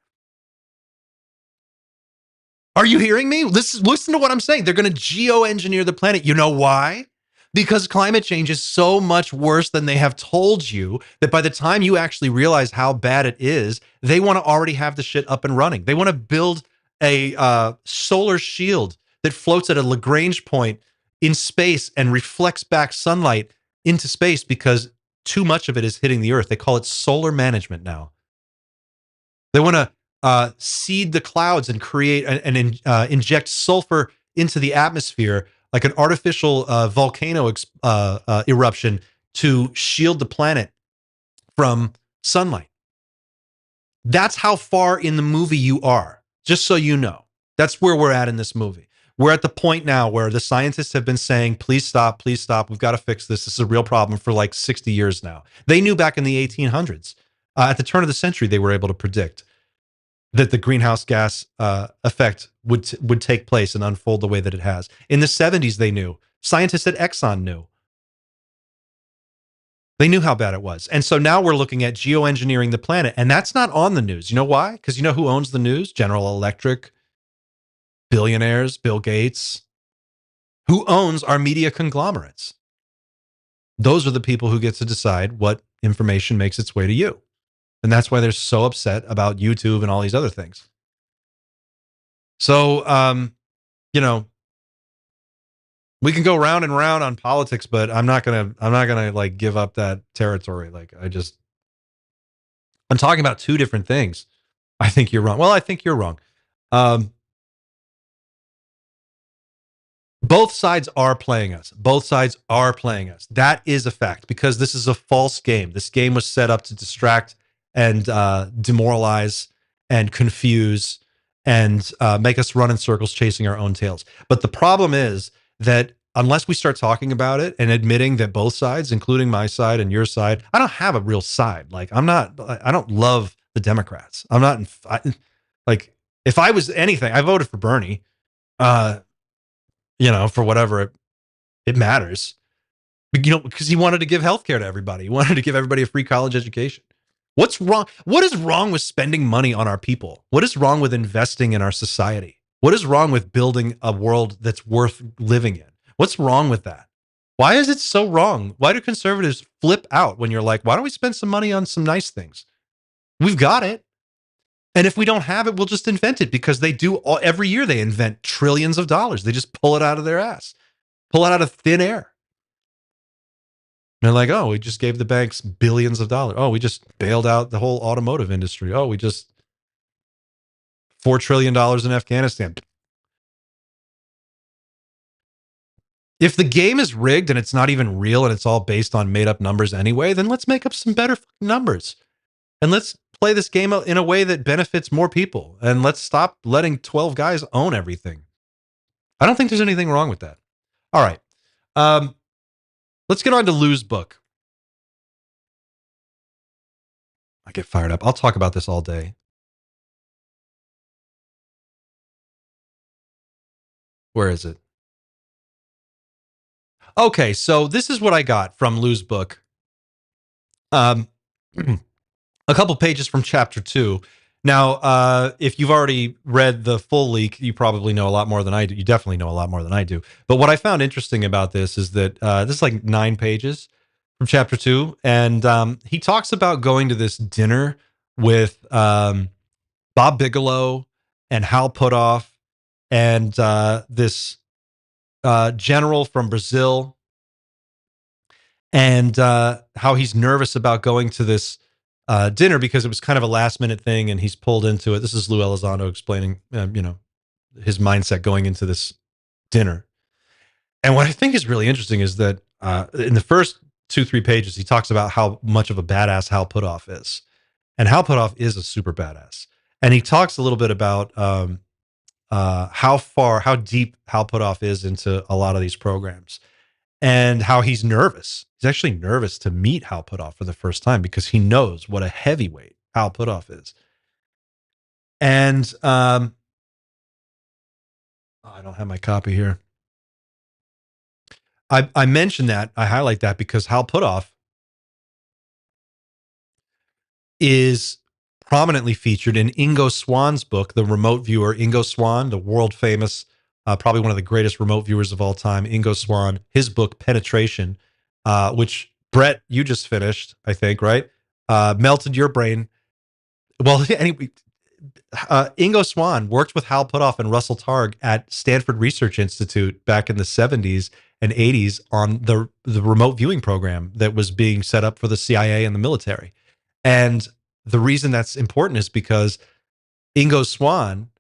Are you hearing me? Listen to what I'm saying. They're going to geoengineer the planet. You know why? Because climate change is so much worse than they have told you, that by the time you actually realize how bad it is, they want to already have the shit up and running. They want to build a solar shield that floats at a Lagrange point in space and reflects back sunlight into space, because too much of it is hitting the Earth. They call it solar management now. They want to seed the clouds and create and inject sulfur into the atmosphere, like an artificial volcano eruption, to shield the planet from sunlight. That's how far in the movie you are, just so you know. That's where we're at in this movie. We're at the point now where the scientists have been saying, please stop, we've got to fix this. This is a real problem for like 60 years now. They knew back in the 1800s, at the turn of the century, they were able to predict that the greenhouse gas effect would take place and unfold the way that it has. In the 70s, they knew. Scientists at Exxon knew. They knew how bad it was. And so now we're looking at geoengineering the planet, and that's not on the news. You know why? Because you know who owns the news? General Electric, Billionaires, Bill Gates. Who owns our media conglomerates? Those are the people who get to decide what information makes its way to you. And that's why they're so upset about YouTube and all these other things. So, we can go round and round on politics, but I'm not gonna like give up that territory. Like, I'm talking about two different things. I think you're wrong. Well, I think you're wrong. Both sides are playing us. Both sides are playing us. That is a fact, because this is a false game. This game was set up to distract and demoralize and confuse and make us run in circles chasing our own tails. But the problem is that unless we start talking about it and admitting that both sides, including my side and your side, I don't have a real side. Like, I don't love the Democrats. I'm not, like, if I was anything, I voted for Bernie, for whatever it matters, because he wanted to give healthcare to everybody. He wanted to give everybody a free college education. What's wrong? What is wrong with spending money on our people? What is wrong with investing in our society? What is wrong with building a world that's worth living in? What's wrong with that? Why is it so wrong? Why do conservatives flip out when you're like, why don't we spend some money on some nice things? We've got it. And if we don't have it, we'll just invent it, because they do every year. They invent trillions of dollars. They just pull it out of their ass, pull it out of thin air. And they're like, oh, we just gave the banks billions of dollars. Oh, we just bailed out the whole automotive industry. Oh, we just $4 trillion in Afghanistan. If the game is rigged and it's not even real and it's all based on made up numbers anyway, then let's make up some better numbers. And let's play this game in a way that benefits more people. And let's stop letting 12 guys own everything. I don't think there's anything wrong with that. All right. Let's get on to Lou's book. I get fired up. I'll talk about this all day. Where is it? Okay, so this is what I got from Lou's book. A couple pages from chapter 2. Now, if you've already read the full leak, you probably know a lot more than I do. You definitely know a lot more than I do. But what I found interesting about this is that this is like 9 pages from chapter 2. And he talks about going to this dinner with Bob Bigelow and Hal Puthoff and this general from Brazil, and how he's nervous about going to this dinner because it was kind of a last minute thing, and he's pulled into it. This is Lou Elizondo explaining, his mindset going into this dinner. And what I think is really interesting is that in the first 2-3 pages, he talks about how much of a badass Hal Puthoff is. And Hal Puthoff is a super badass. And he talks a little bit about how deep Hal Puthoff is into a lot of these programs and how he's nervous. He's actually nervous to meet Hal Puthoff for the first time because he knows what a heavyweight Hal Puthoff is. And I don't have my copy here. I mention that, I highlight that because Hal Puthoff is prominently featured in Ingo Swan's book, The Remote Viewer. Ingo Swan, the world famous, probably one of the greatest remote viewers of all time, Ingo Swan, his book, Penetration, which Brett, you just finished, I think, right? Melted your brain. Well, anyway, Ingo Swan worked with Hal Puthoff and Russell Targ at Stanford Research Institute back in the 70s and 80s on the remote viewing program that was being set up for the CIA and the military. And the reason that's important is because Ingo Swan,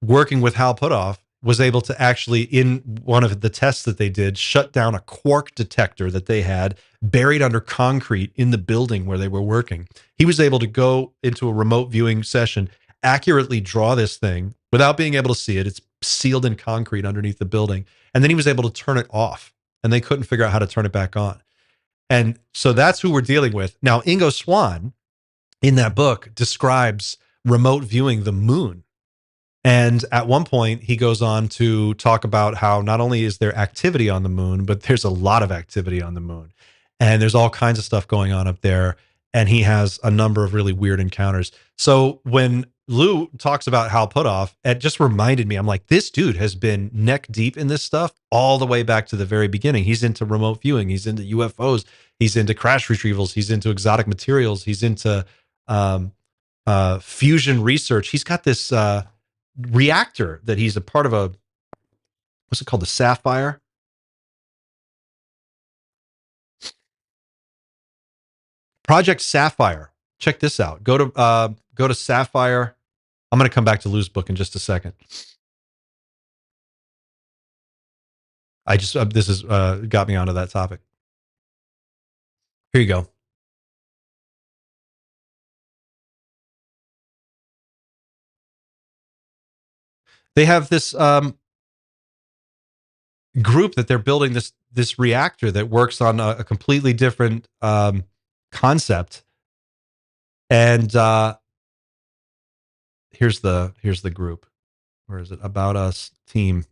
working with Hal Puthoff, was able to actually, in one of the tests that they did, shut down a quark detector that they had buried under concrete in the building where they were working. He was able to go into a remote viewing session, accurately draw this thing without being able to see it. It's sealed in concrete underneath the building. And then he was able to turn it off, and they couldn't figure out how to turn it back on. And so that's who we're dealing with. Now, Ingo Swan, in that book, describes remote viewing the moon. And at one point, he goes on to talk about how not only is there activity on the moon, but there's a lot of activity on the moon. And there's all kinds of stuff going on up there. And he has a number of really weird encounters. So when Lou talks about Hal Puthoff, it just reminded me, I'm like, this dude has been neck deep in this stuff all the way back to the very beginning. He's into remote viewing. He's into UFOs. He's into crash retrievals. He's into exotic materials. He's into fusion research. He's got this reactor that he's a part of what's it called? The Sapphire. Project Sapphire. Check this out. Go to Sapphire. I'm going to come back to Lou's book in just a second. This has got me onto that topic. Here you go. They have this group that they're building this reactor that works on a completely different concept. And here's the group. Where is it? About Us team.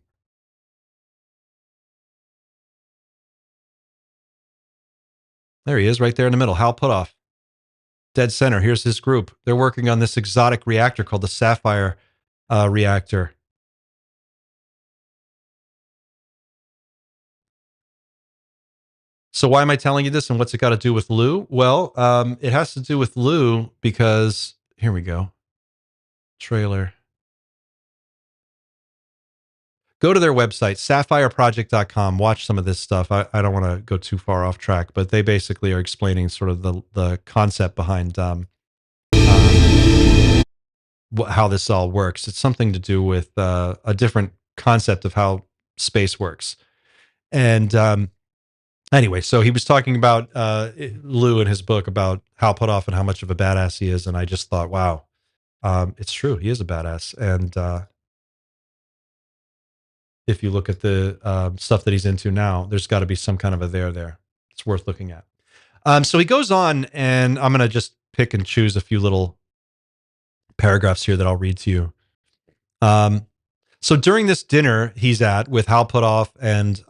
There he is, right there in the middle. Hal Puthoff, dead center. Here's his group. They're working on this exotic reactor called the Sapphire reactor. So why am I telling you this, and what's it got to do with Lou? Well, it has to do with Lou because, here we go. Trailer. Go to their website, sapphireproject.com. Watch some of this stuff. I don't want to go too far off track, but they basically are explaining sort of the concept behind how this all works. It's something to do with a different concept of how space works. And anyway, so he was talking about Lou in his book about Hal Puthoff and how much of a badass he is. And I just thought, wow, it's true. He is a badass. And if you look at the stuff that he's into now, there's got to be some kind of a there. It's worth looking at. So he goes on, and I'm going to just pick and choose a few little paragraphs here that I'll read to you. So during this dinner he's at with Hal Puthoff and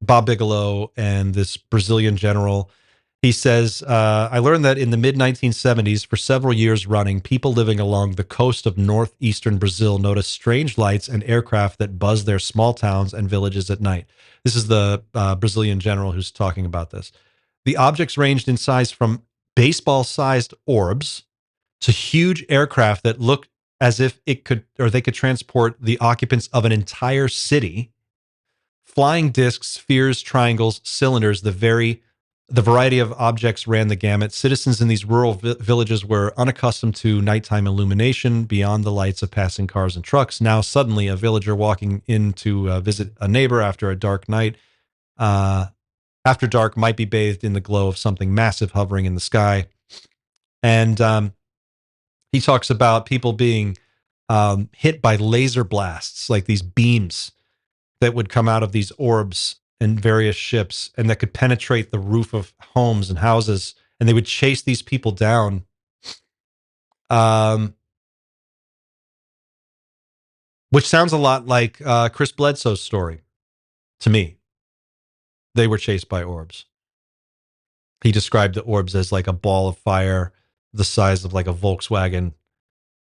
Bob Bigelow and this Brazilian general, he says, I learned that in the mid-1970s, for several years running, people living along the coast of northeastern Brazil noticed strange lights and aircraft that buzzed their small towns and villages at night. This is the Brazilian general who's talking about this. The objects ranged in size from baseball-sized orbs to huge aircraft that looked as if they could transport the occupants of an entire city. Flying discs, spheres, triangles, cylinders, the very The variety of objects ran the gamut. Citizens in these rural villages were unaccustomed to nighttime illumination beyond the lights of passing cars and trucks. Now, suddenly, a villager walking in to visit a neighbor after a dark night, after dark, might be bathed in the glow of something massive hovering in the sky. And he talks about people being hit by laser blasts, like these beams that would come out of these orbs in various ships and that could penetrate the roof of homes and houses, and they would chase these people down. Which sounds a lot like Chris Bledsoe's story to me. They were chased by orbs. He described the orbs as like a ball of fire the size of like a Volkswagen,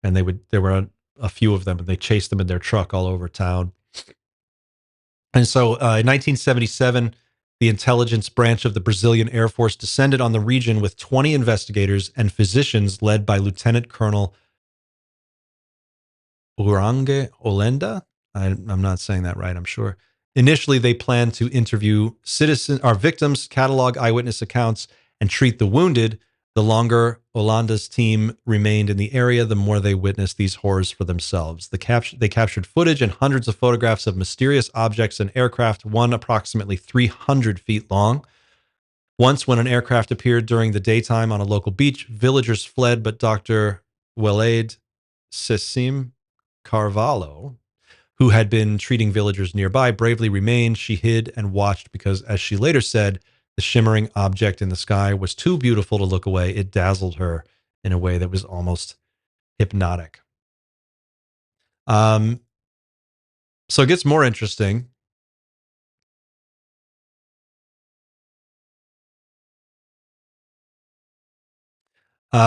and there were a few of them, and they chased them in their truck all over town. And so in 1977, the intelligence branch of the Brazilian Air Force descended on the region with 20 investigators and physicians led by Lieutenant Colonel Urange Olenda. I'm not saying that right, I'm sure. Initially, they planned to interview victims, catalog eyewitness accounts, and treat the wounded. The longer Olanda's team remained in the area, the more they witnessed these horrors for themselves. They captured footage and hundreds of photographs of mysterious objects and aircraft, one approximately 300 feet long. Once, when an aircraft appeared during the daytime on a local beach, villagers fled, but Dr. Weleid Cecim Carvalho, who had been treating villagers nearby, bravely remained. She hid and watched because, as she later said, the shimmering object in the sky was too beautiful to look away. It dazzled her in a way that was almost hypnotic. So it gets more interesting.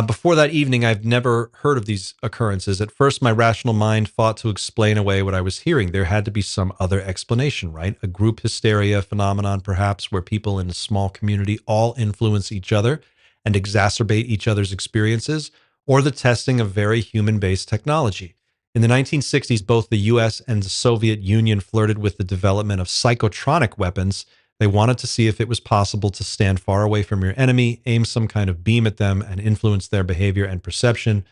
Before that evening, I've never heard of these occurrences. At first, my rational mind fought to explain away what I was hearing. There had to be some other explanation, right? A group hysteria phenomenon, perhaps, where people in a small community all influence each other and exacerbate each other's experiences, or the testing of very human-based technology. In the 1960s, both the US and the Soviet Union flirted with the development of psychotronic weapons. They wanted to see if it was possible to stand far away from your enemy, aim some kind of beam at them, and influence their behavior and perception.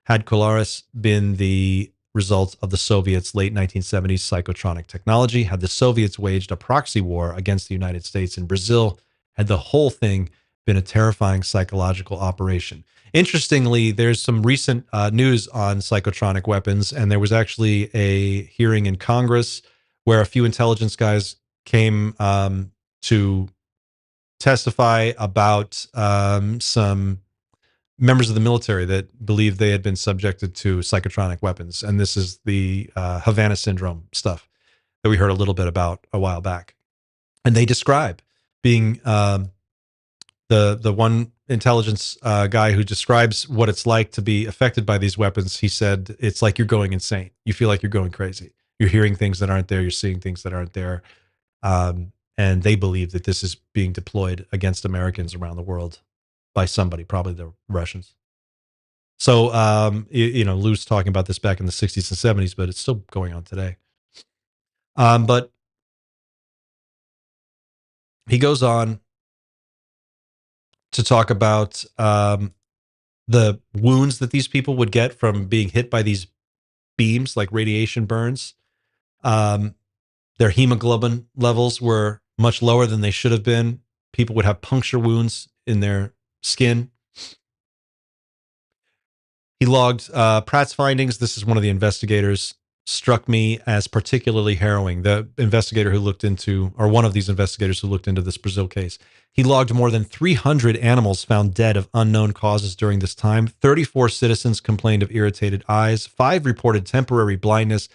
Had Colaris been the result of the Soviets' late 1970s psychotronic technology? Had the Soviets waged a proxy war against the United States in Brazil? Had the whole thing been a terrifying psychological operation? Interestingly, there's some recent news on psychotronic weapons, and there was actually a hearing in Congress where a few intelligence guys came to testify about some members of the military that believed they had been subjected to psychotronic weapons. And this is the Havana syndrome stuff that we heard a little bit about a while back. And they describe being the one intelligence guy who describes what it's like to be affected by these weapons. He said, it's like you're going insane. You feel like you're going crazy. You're hearing things that aren't there. You're seeing things that aren't there. And they believe that this is being deployed against Americans around the world by somebody, probably the Russians. So, Lou's talking about this back in the 60s and 70s, but it's still going on today. But he goes on to talk about the wounds that these people would get from being hit by these beams, like radiation burns. Their hemoglobin levels were much lower than they should have been. People would have puncture wounds in their skin. He logged Pratt's findings. This is one of the investigators. Struck me as particularly harrowing. The investigator who looked into, or one of these investigators who looked into this Brazil case, he logged more than 300 animals found dead of unknown causes during this time. 34 citizens complained of irritated eyes. 5 reported temporary blindness.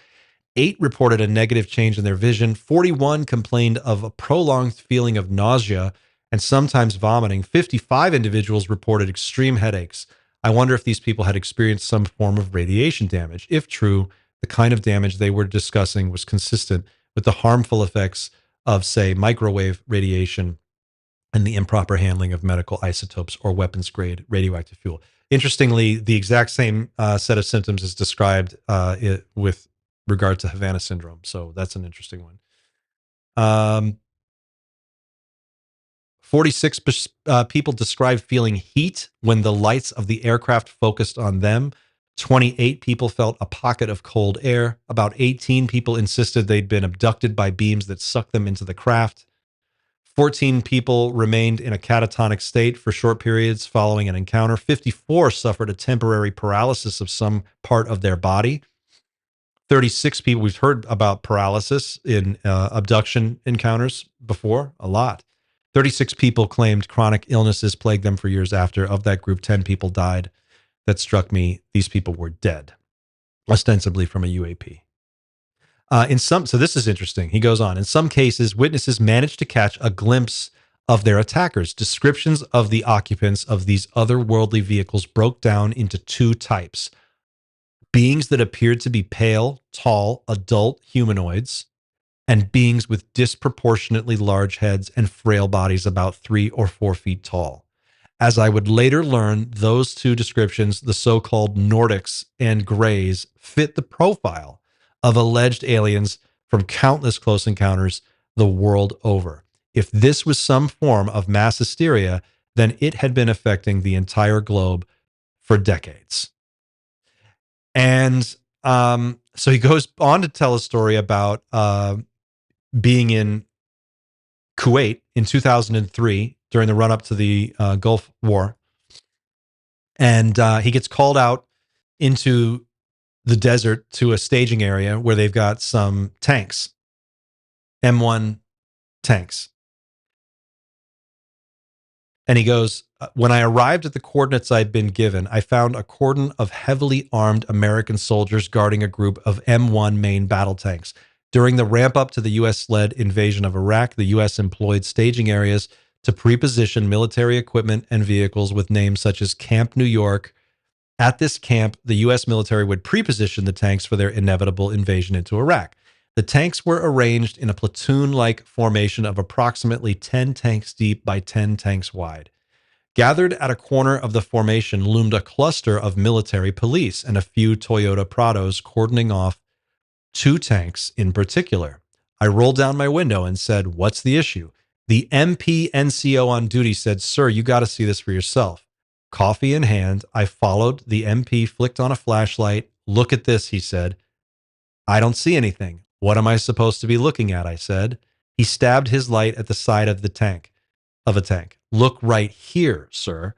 8 reported a negative change in their vision. 41 complained of a prolonged feeling of nausea and sometimes vomiting. 55 individuals reported extreme headaches. I wonder if these people had experienced some form of radiation damage. If true, the kind of damage they were discussing was consistent with the harmful effects of, say, microwave radiation and the improper handling of medical isotopes or weapons-grade radioactive fuel. Interestingly, the exact same set of symptoms is described with regard to Havana syndrome. So that's an interesting one. 46 people described feeling heat when the lights of the aircraft focused on them. 28 people felt a pocket of cold air. About 18 people insisted they'd been abducted by beams that sucked them into the craft. 14 people remained in a catatonic state for short periods following an encounter. 54 suffered a temporary paralysis of some part of their body. 36 people, we've heard about paralysis in abduction encounters before, a lot. 36 people claimed chronic illnesses plagued them for years after. Of that group, 10 people died. That struck me. These people were dead, ostensibly from a UAP. So this is interesting. He goes on. In some cases, witnesses managed to catch a glimpse of their attackers. Descriptions of the occupants of these otherworldly vehicles broke down into two types: beings that appeared to be pale, tall, adult humanoids, and beings with disproportionately large heads and frail bodies about 3 or 4 feet tall. As I would later learn, those two descriptions, the so-called Nordics and Greys, fit the profile of alleged aliens from countless close encounters the world over. If this was some form of mass hysteria, then it had been affecting the entire globe for decades. And so he goes on to tell a story about being in Kuwait in 2003 during the run-up to the Gulf War. And he gets called out into the desert to a staging area where they've got some tanks, M1 tanks. And he goes, when I arrived at the coordinates I'd been given, I found a cordon of heavily armed American soldiers guarding a group of M1 main battle tanks. During the ramp up to the U.S.-led invasion of Iraq, the U.S. employed staging areas to preposition military equipment and vehicles with names such as Camp New York. At this camp, the U.S. military would preposition the tanks for their inevitable invasion into Iraq. The tanks were arranged in a platoon-like formation of approximately 10 tanks deep by 10 tanks wide. Gathered at a corner of the formation loomed a cluster of military police and a few Toyota Prados cordoning off 2 tanks in particular. I rolled down my window and said, "What's the issue?" The MP NCO on duty said, "Sir, you got to see this for yourself." Coffee in hand, I followed. The MP flicked on a flashlight. "Look at this," he said. "I don't see anything." "What am I supposed to be looking at?" I said. He stabbed his light at the side of a tank. "Look right here, sir."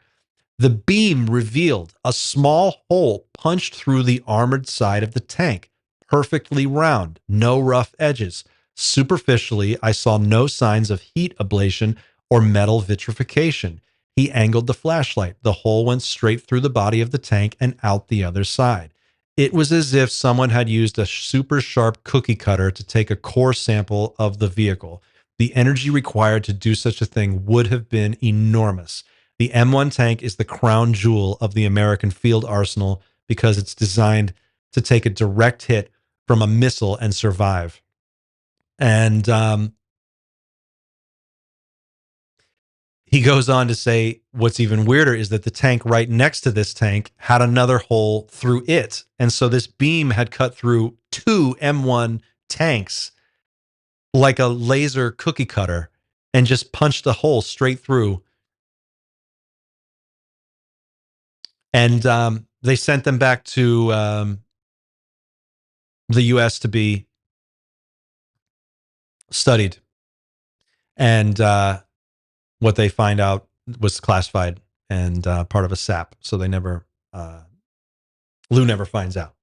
The beam revealed a small hole punched through the armored side of the tank, perfectly round, no rough edges. Superficially, I saw no signs of heat ablation or metal vitrification. He angled the flashlight. The hole went straight through the body of the tank and out the other side. It was as if someone had used a super sharp cookie cutter to take a core sample of the vehicle. The energy required to do such a thing would have been enormous. The M1 tank is the crown jewel of the American field arsenal because it's designed to take a direct hit from a missile and survive. And he goes on to say, what's even weirder is that the tank right next to this tank had another hole through it. And so this beam had cut through 2 M1 tanks like a laser cookie cutter and just punched a hole straight through. And they sent them back to the U.S. to be studied. And what they find out was classified and part of a SAP. So they never, Lou never finds out.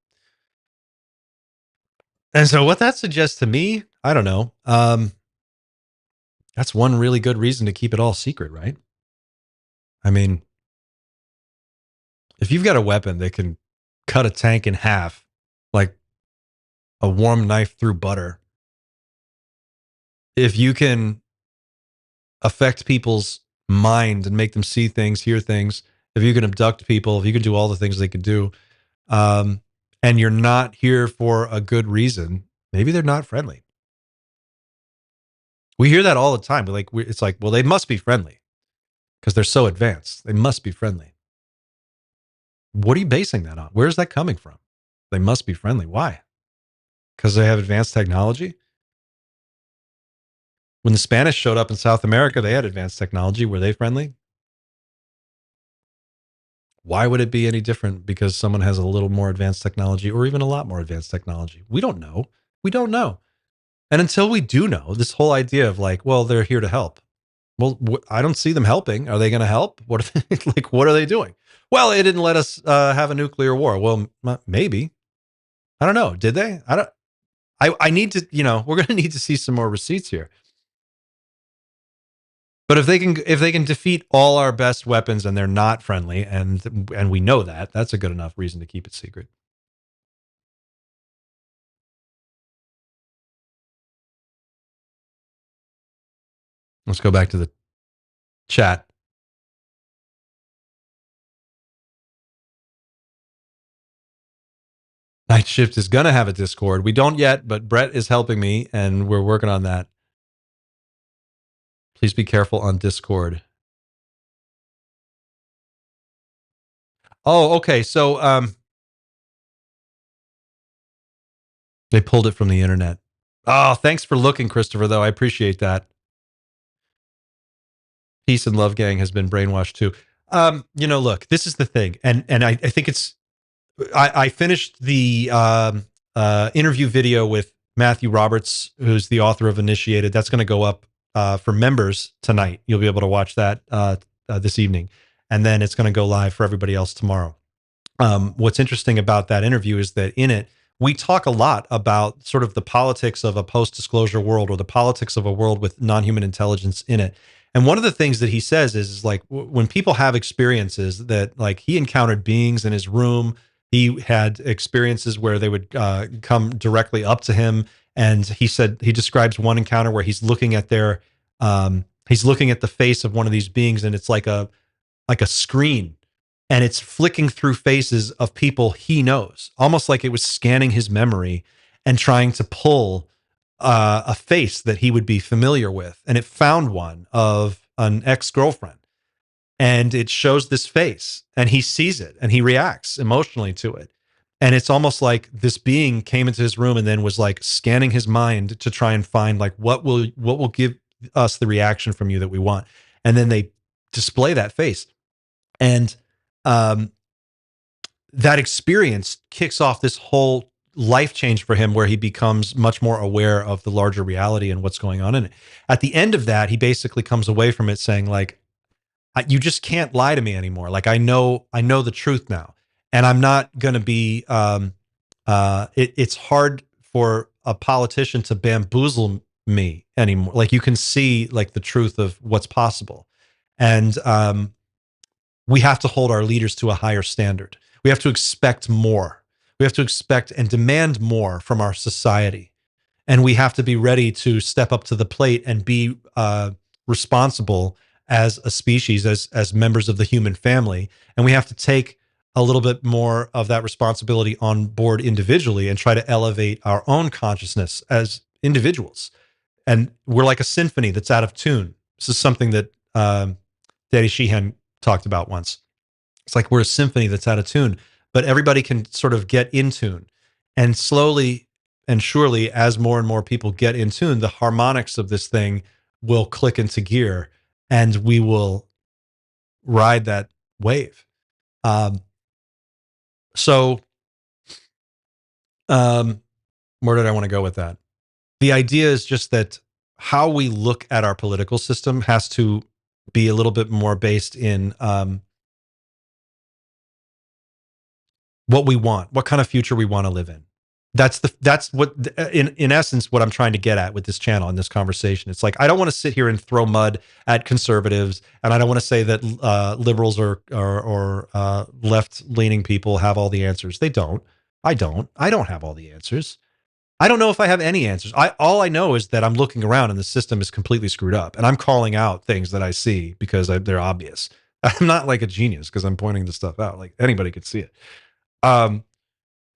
And so what that suggests to me, I don't know. That's one really good reason to keep it all secret, right? I mean, if you've got a weapon that can cut a tank in half, like a warm knife through butter, if you can affect people's mind and make them see things, hear things, if you can abduct people, if you can do all the things they can do, and you're not here for a good reason, maybe they're not friendly. We hear that all the time. It's like, well, they must be friendly because they're so advanced. They must be friendly. What are you basing that on? Where's that coming from? They must be friendly. Why? Because they have advanced technology? When the Spanish showed up in South America, they had advanced technology. Were they friendly? Why would it be any different because someone has a little more advanced technology or even a lot more advanced technology? We don't know. We don't know. And until we do know, this whole idea of like, well, they're here to help. Well, I don't see them helping. Are they going to help? What are they, like? What are they doing? Well, it didn't let us have a nuclear war. Well, maybe. I don't know. Did they? I don't. I need to. We're going to need to see some more receipts here. But if they can defeat all our best weapons and they're not friendly, and we know that, that's a good enough reason to keep it secret. Let's go back to the chat. Night Shift is going to have a Discord. We don't yet, but Brett is helping me, and we're working on that. Please be careful on Discord. Oh, okay. So they pulled it from the internet. Oh, thanks for looking, Christopher, though. I appreciate that. Peace and Love Gang has been brainwashed too. Look, this is the thing. And I think it's, I finished the interview video with Matthew Roberts, who's the author of Initiated. That's going to go up for members tonight. You'll be able to watch that this evening. And then it's going to go live for everybody else tomorrow. What's interesting about that interview is that in it, we talk a lot about sort of the politics of a post-disclosure world or the politics of a world with non-human intelligence in it. And one of the things that he says is like when people have experiences that like he encountered beings in his room, he had experiences where they would come directly up to him. And he said, he describes one encounter where he's looking at the face of one of these beings, and it's like a screen. And it's flicking through faces of people he knows, almost like it was scanning his memory and trying to pull a face that he would be familiar with. And it found one of an ex-girlfriend. And it shows this face, and he sees it, and he reacts emotionally to it. And it's almost like this being came into his room and then was like scanning his mind to try and find like what will give us the reaction from you that we want. And then they display that face. And that experience kicks off this whole life change for him where he becomes much more aware of the larger reality and what's going on in it. At the end of that, he basically comes away from it saying like, you just can't lie to me anymore. Like I know the truth now, and I'm not going to be, it's hard for a politician to bamboozle me anymore. Like you can see like the truth of what's possible. And, we have to hold our leaders to a higher standard. We have to expect more. We have to expect and demand more from our society. And we have to be ready to step up to the plate and be responsible as a species, as members of the human family. And we have to take a little bit more of that responsibility on board individually and try to elevate our own consciousness as individuals. And we're like a symphony that's out of tune. This is something that Daddy Sheehan talked about once. It's like we're a symphony that's out of tune, but everybody can sort of get in tune. And slowly and surely, as more and more people get in tune, the harmonics of this thing will click into gear and we will ride that wave. Where did I want to go with that? The idea is just that how we look at our political system has to be a little bit more based in what we want, what kind of future we want to live in. That's what, in essence, what I'm trying to get at with this channel and this conversation. It's like, I don't want to sit here and throw mud at conservatives, and I don't want to say that liberals or left-leaning people have all the answers. They don't. I don't have all the answers. I don't know if I have any answers. All I know is that I'm looking around and the system is completely screwed up, and I'm calling out things that I see because they're obvious. I'm not like a genius because I'm pointing this stuff out. Like anybody could see it.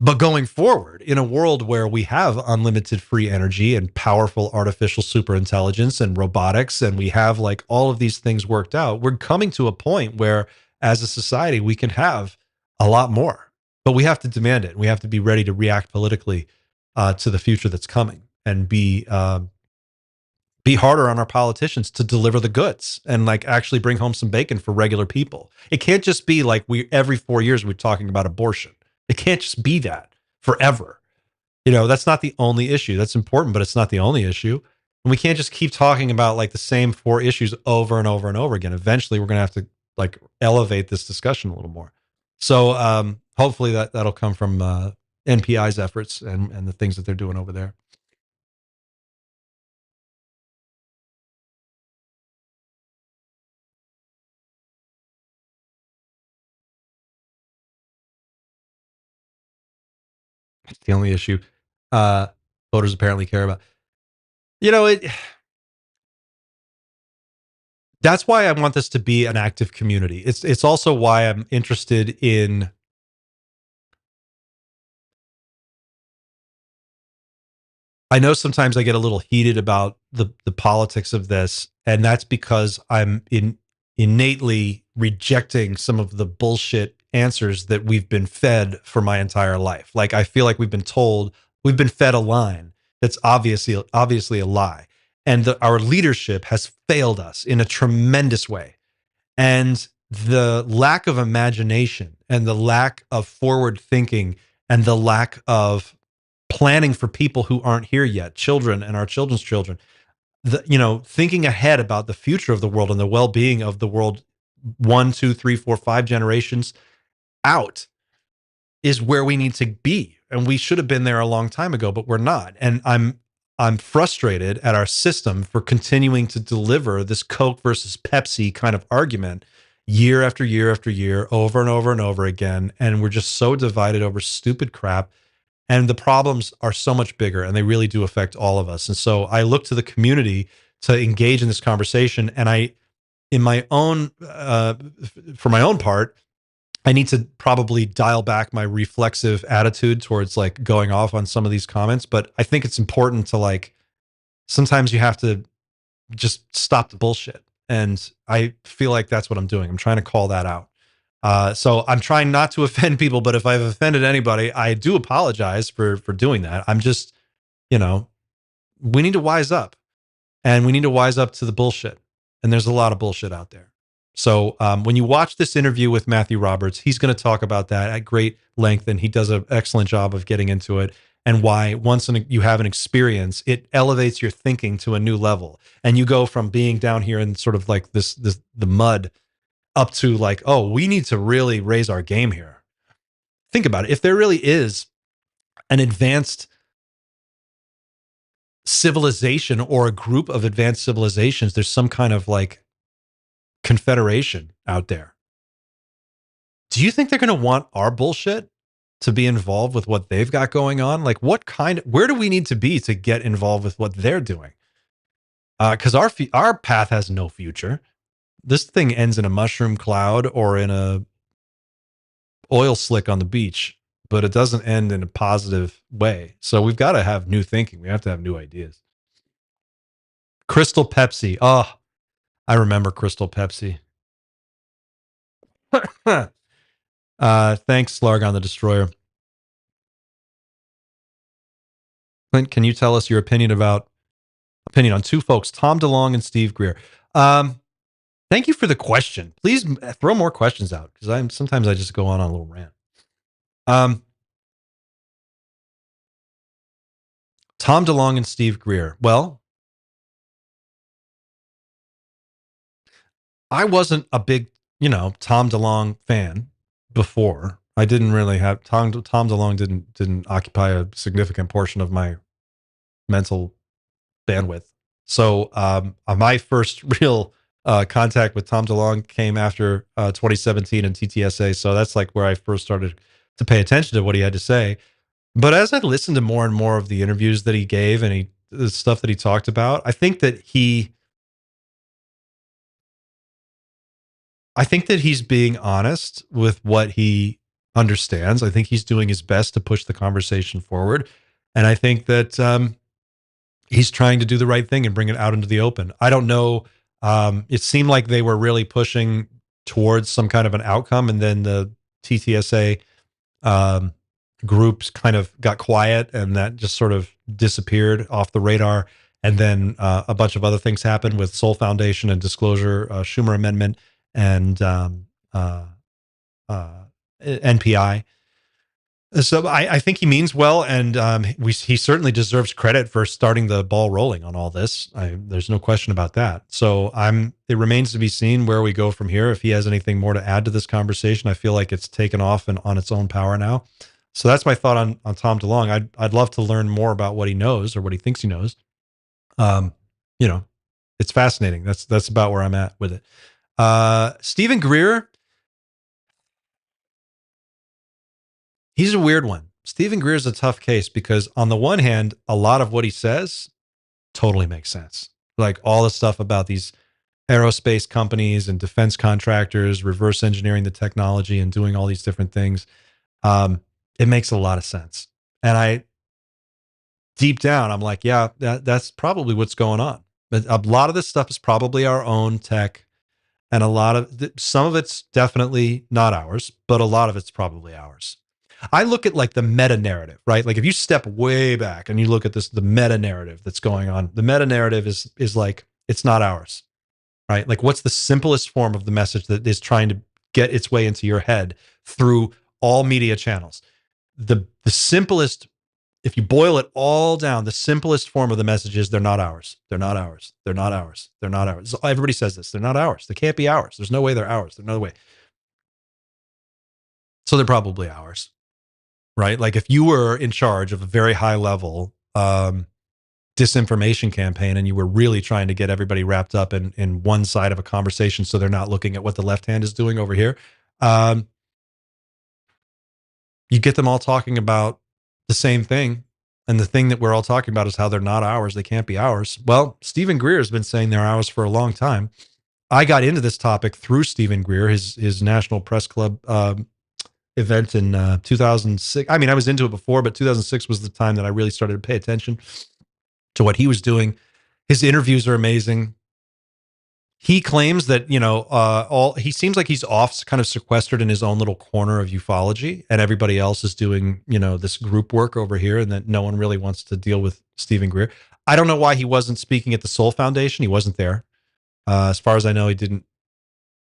But going forward in a world where we have unlimited free energy and powerful artificial superintelligence and robotics, and we have like all of these things worked out, we're coming to a point where as a society, we can have a lot more, but we have to demand it. We have to be ready to react politically to the future that's coming and be be harder on our politicians to deliver the goods and like actually bring home some bacon for regular people. It can't just be like every 4 years we're talking about abortion. It can't just be that forever. That's not the only issue. That's important, but it's not the only issue. And we can't just keep talking about like the same 4 issues over and over and over again. Eventually we're going to have to like elevate this discussion a little more. So hopefully that'll come from NPI's efforts and the things that they're doing over there. It's the only issue voters apparently care about. That's why I want this to be an active community. It's also why I'm interested in I know sometimes I get a little heated about the politics of this, and that's because I'm innately rejecting some of the bullshit answers that we've been fed for my entire life. Like I feel like we've been fed a line that's obviously a lie, and our leadership has failed us in a tremendous way. And the lack of imagination and the lack of forward thinking and the lack of planning for people who aren't here yet, children and our children's children, thinking ahead about the future of the world and the well-being of the world 1, 2, 3, 4, 5 generations out is where we need to be. And we should have been there a long time ago, but we're not. And I'm frustrated at our system for continuing to deliver this Coke versus Pepsi kind of argument year after year after year, over and over and over again. And we're just so divided over stupid crap. And the problems are so much bigger, and they really do affect all of us. And so I look to the community to engage in this conversation. And for my own part, I need to probably dial back my reflexive attitude towards like going off on some of these comments. But I think it's important to like, sometimes you have to just stop the bullshit. And I feel like that's what I'm doing. I'm trying to call that out. So I'm trying not to offend people, but if I've offended anybody, I do apologize for doing that. I'm just, we need to wise up, and we need to wise up to the bullshit. And there's a lot of bullshit out there. So when you watch this interview with Matthew Roberts, he's going to talk about that at great length, and he does an excellent job of getting into it, and why once you have an experience, it elevates your thinking to a new level. And you go from being down here in sort of like the mud up to like, oh, we need to really raise our game here. Think about it. If there really is an advanced civilization or a group of advanced civilizations, there's some kind of like confederation out there. Do you think they're going to want our bullshit to be involved with what they've got going on? Like where do we need to be to get involved with what they're doing? Because our path has no future. This thing ends in a mushroom cloud or in a oil slick on the beach, but it doesn't end in a positive way. So we've got to have new thinking. We have to have new ideas. Crystal Pepsi. Oh, I remember Crystal Pepsi. Thanks, Slargon the Destroyer. Clint, can you tell us your opinion on two folks, Tom DeLonge and Steve Greer? Thank you for the question. Please throw more questions out, because sometimes I just go on a little rant. Tom DeLonge and Steve Greer. Well, I wasn't a big, Tom DeLonge fan before. I didn't really have Tom DeLonge didn't occupy a significant portion of my mental bandwidth. So my first real contact with Tom DeLonge came after 2017 and TTSA. So that's like where I first started to pay attention to what he had to say. But as I listened to more and more of the interviews that he gave and the stuff that he talked about, I think that he's being honest with what he understands. I think he's doing his best to push the conversation forward. And I think that he's trying to do the right thing and bring it out into the open. I don't know. It seemed like they were really pushing towards some kind of an outcome, and then the TTSA groups kind of got quiet, and that just sort of disappeared off the radar. And then a bunch of other things happened with Soul Foundation and disclosure, Schumer Amendment, and NPI. So I think he means well, and he certainly deserves credit for starting the ball rolling on all this. There's no question about that. So it remains to be seen where we go from here. If he has anything more to add to this conversation, I feel like it's taken off and on its own power now. So that's my thought on Tom DeLonge. I'd love to learn more about what he knows or what he thinks he knows. It's fascinating. That's about where I'm at with it. Stephen Greer. He's a weird one. Stephen Greer is a tough case because on the one hand, a lot of what he says totally makes sense. Like all the stuff about these aerospace companies and defense contractors, reverse engineering the technology and doing all these different things. It makes a lot of sense. And deep down, I'm like, yeah, that's probably what's going on. But a lot of this stuff is probably our own tech. And some of it's definitely not ours, but a lot of it's probably ours. I look at like the meta narrative, right? Like if you step way back and you look at the meta narrative that's going on, the meta narrative is like, it's not ours, right? Like what's the simplest form of the message that is trying to get its way into your head through all media channels? The simplest, if you boil it all down, the simplest form of the message is they're not ours. They're not ours. They're not ours. They're not ours. Everybody says this. They're not ours. They can't be ours. There's no way they're ours. There's no way. So they're probably ours. Right? Like if you were in charge of a very high level disinformation campaign and you were really trying to get everybody wrapped up in one side of a conversation so they're not looking at what the left hand is doing over here, you get them all talking about the same thing. And the thing that we're all talking about is how they're not ours. They can't be ours. Well, Stephen Greer has been saying they're ours for a long time. I got into this topic through Stephen Greer, his National Press Club event in 2006. I mean, I was into it before, but 2006 was the time that I really started to pay attention to what he was doing. His interviews are amazing. He claims that, he seems like he's off, kind of sequestered in his own little corner of ufology, and everybody else is doing, this group work over here, and that no one really wants to deal with Stephen Greer. I don't know why he wasn't speaking at the Soul Foundation. He wasn't there. As far as I know, he didn't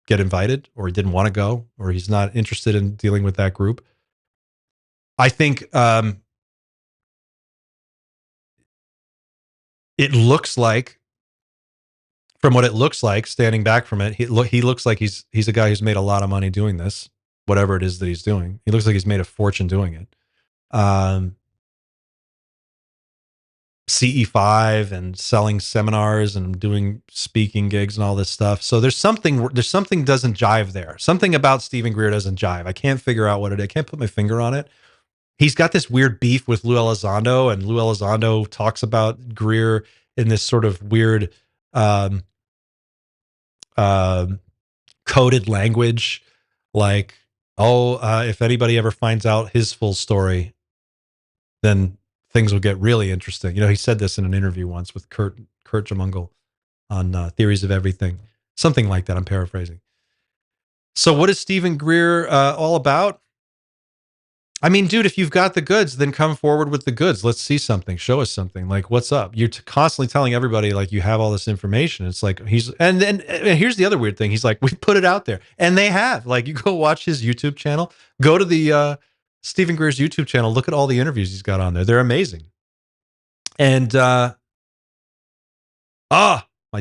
get invited, or he didn't want to go, or he's not interested in dealing with that group. I think it looks like, from what it looks like, standing back from it, he looks like he's a guy who's made a lot of money doing this, whatever it is that he's doing. He looks like he's made a fortune doing it. CE5 and selling seminars and doing speaking gigs and all this stuff. So there's something doesn't jive there. Something about Stephen Greer doesn't jive. I can't figure out what it is. I can't put my finger on it. He's got this weird beef with Lou Elizondo, and Lou Elizondo talks about Greer in this sort of weird coded language, like, if anybody ever finds out his full story, then things will get really interesting. He said this in an interview once with Kurt Jamungal on Theories of Everything, something like that. I'm paraphrasing. So what is Stephen Greer all about? I mean, dude, if you've got the goods, then come forward with the goods. Let's see something. Show us something. Like, what's up? You're constantly telling everybody like you have all this information. It's like and then here's the other weird thing. He's like, we put it out there, and they have. Like, you go watch his YouTube channel. Go to the Stephen Greer's YouTube channel. Look at all the interviews he's got on there. They're amazing. And my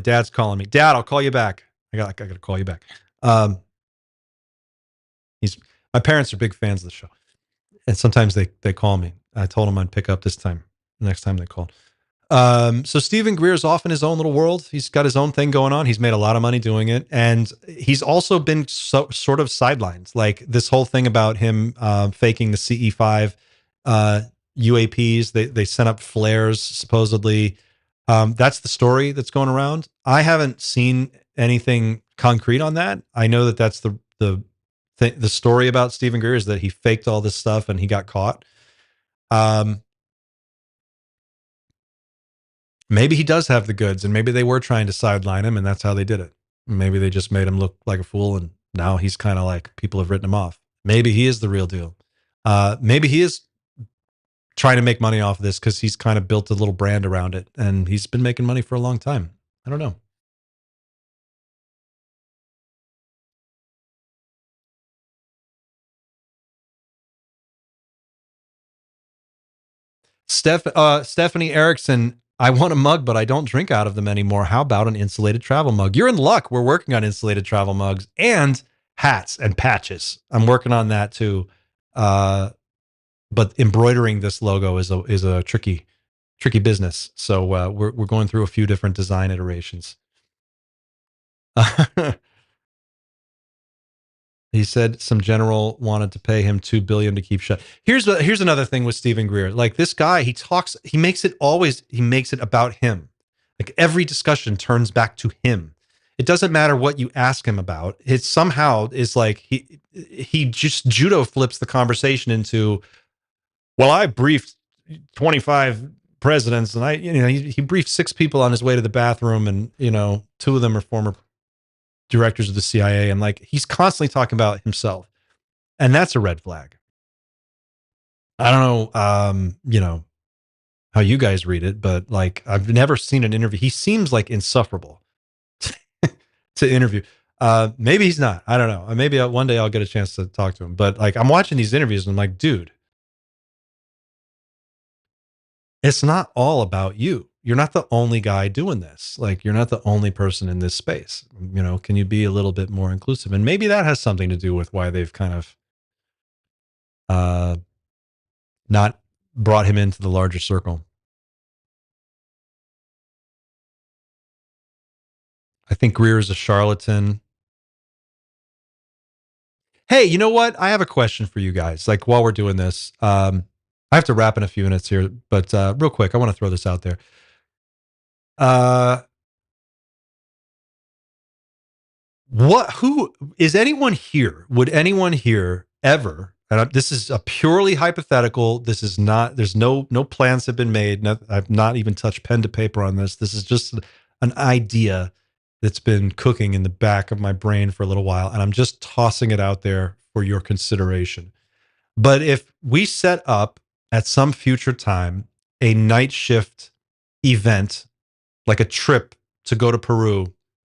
dad's calling me. Dad, I'll call you back. I got to call you back. My parents are big fans of the show. And sometimes they call me. I told them I'd pick up this time, next time they called. So Stephen Greer is off in his own little world. He's got his own thing going on. He's made a lot of money doing it. And he's also been sort of sidelined. Like this whole thing about him faking the CE5 UAPs. They sent up flares, supposedly. That's the story that's going around. I haven't seen anything concrete on that. I know that that's the story about Stephen Greer is that he faked all this stuff and he got caught. Maybe he does have the goods, and maybe they were trying to sideline him, and that's how they did it. Maybe they just made him look like a fool, and now he's kind of like, people have written him off. Maybe he is the real deal. Maybe he is trying to make money off of this because he's kind of built a little brand around it, and he's been making money for a long time. I don't know. Stephanie Erickson, I want a mug, but I don't drink out of them anymore. How about an insulated travel mug? You're in luck. We're working on insulated travel mugs and hats and patches. I'm working on that too. But embroidering this logo is a tricky business. So we're going through a few different design iterations. He said some general wanted to pay him $2 billion to keep shut. Here's another thing with Stephen Greer. Like this guy, he makes it about him. Like every discussion turns back to him. It doesn't matter what you ask him about. It somehow is like he just judo flips the conversation into, well, I briefed 25 presidents, and he briefed 6 people on his way to the bathroom, and 2 of them are former directors of the CIA, and like he's constantly talking about himself, and that's a red flag. I don't know, how you guys read it, but like I've never seen an interview. He seems like insufferable to interview. Maybe he's not. I don't know. Maybe one day I'll get a chance to talk to him. But like I'm watching these interviews, and I'm like, dude, it's not all about you. You're not the only guy doing this. Like, you're not the only person in this space. Can you be a little bit more inclusive? And maybe that has something to do with why they've kind of not brought him into the larger circle. I think Greer is a charlatan. Hey, you know what? I have a question for you guys. Like, while we're doing this, I have to wrap in a few minutes here, but real quick, I want to throw this out there. Who is anyone here? Would anyone here ever, and this is a purely hypothetical, this is not, there's no plans have been made. I've not even touched pen to paper on this. This is just an idea that's been cooking in the back of my brain for a little while, and I'm just tossing it out there for your consideration. But if we set up at some future time a night shift event, like a trip to go to Peru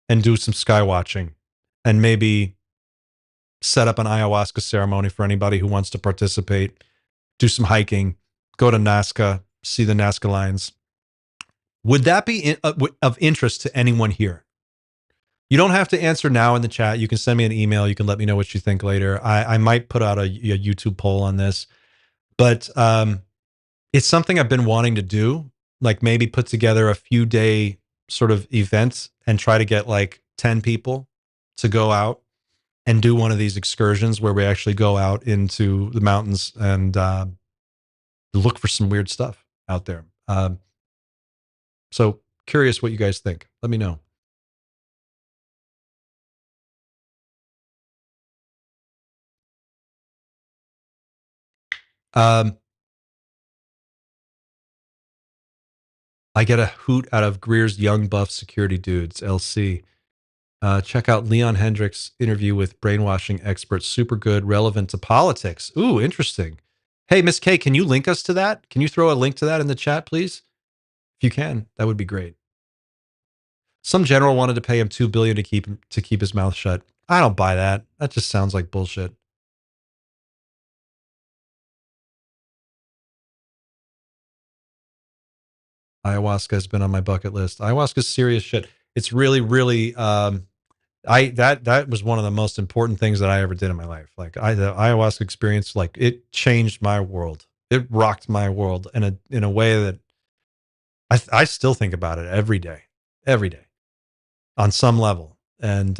and do some sky watching, and maybe set up an ayahuasca ceremony for anybody who wants to participate, do some hiking, go to Nazca, see the Nazca lines. Would that be of interest to anyone here? You don't have to answer now in the chat. You can send me an email. You can let me know what you think later. I might put out a YouTube poll on this, but it's something I've been wanting to do, like maybe put together a few day sort of events and try to get like 10 people to go out and do one of these excursions where we actually go out into the mountains and look for some weird stuff out there. So curious what you guys think. Let me know. I get a hoot out of Greer's Young Buff Security Dudes, LC. Check out Leon Hendricks' interview with brainwashing experts. Super good, relevant to politics. Ooh, interesting. Hey, Miss K, can you link us to that? Can you throw a link to that in the chat, please? If you can, that would be great. Some general wanted to pay him $2 billion to keep his mouth shut. I don't buy that. That just sounds like bullshit. Ayahuasca has been on my bucket list. Ayahuasca is serious shit. It's really, really. That was one of the most important things that I ever did in my life. Like the ayahuasca experience, like it changed my world. It rocked my world in a way that I still think about it every day on some level. And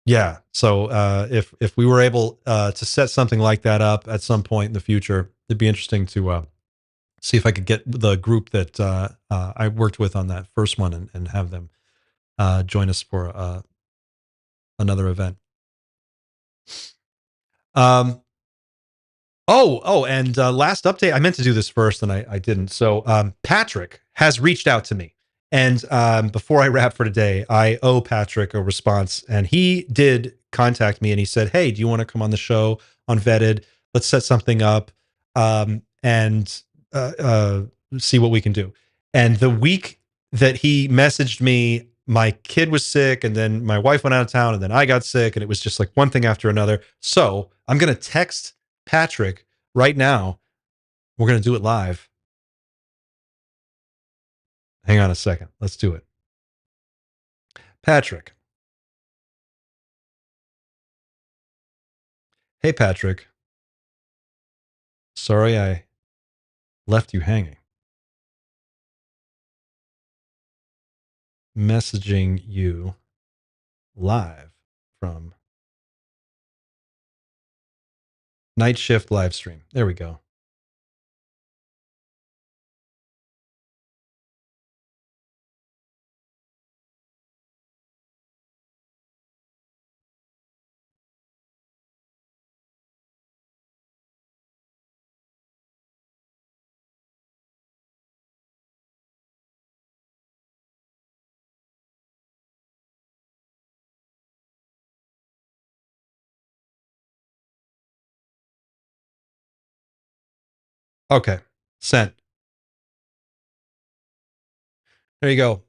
yeah, so if we were able to set something like that up at some point in the future, it'd be interesting to see if I could get the group that I worked with on that first one and have them join us for another event. And last update, I meant to do this first and I didn't. So Patrick has reached out to me. And before I wrap for today, I owe Patrick a response. And he did contact me and he said, hey, do you want to come on the show on Vetted? Let's set something up. and see what we can do. And the week that he messaged me, my kid was sick, and then my wife went out of town, and then I got sick, and it was just like one thing after another. So I'm going to text Patrick right now. We're going to do it live. Hang on a second. Let's do it. Patrick. Hey, Patrick. Sorry I left you hanging. Messaging you live from Night Shift live stream. There we go. Okay. Sent. There you go.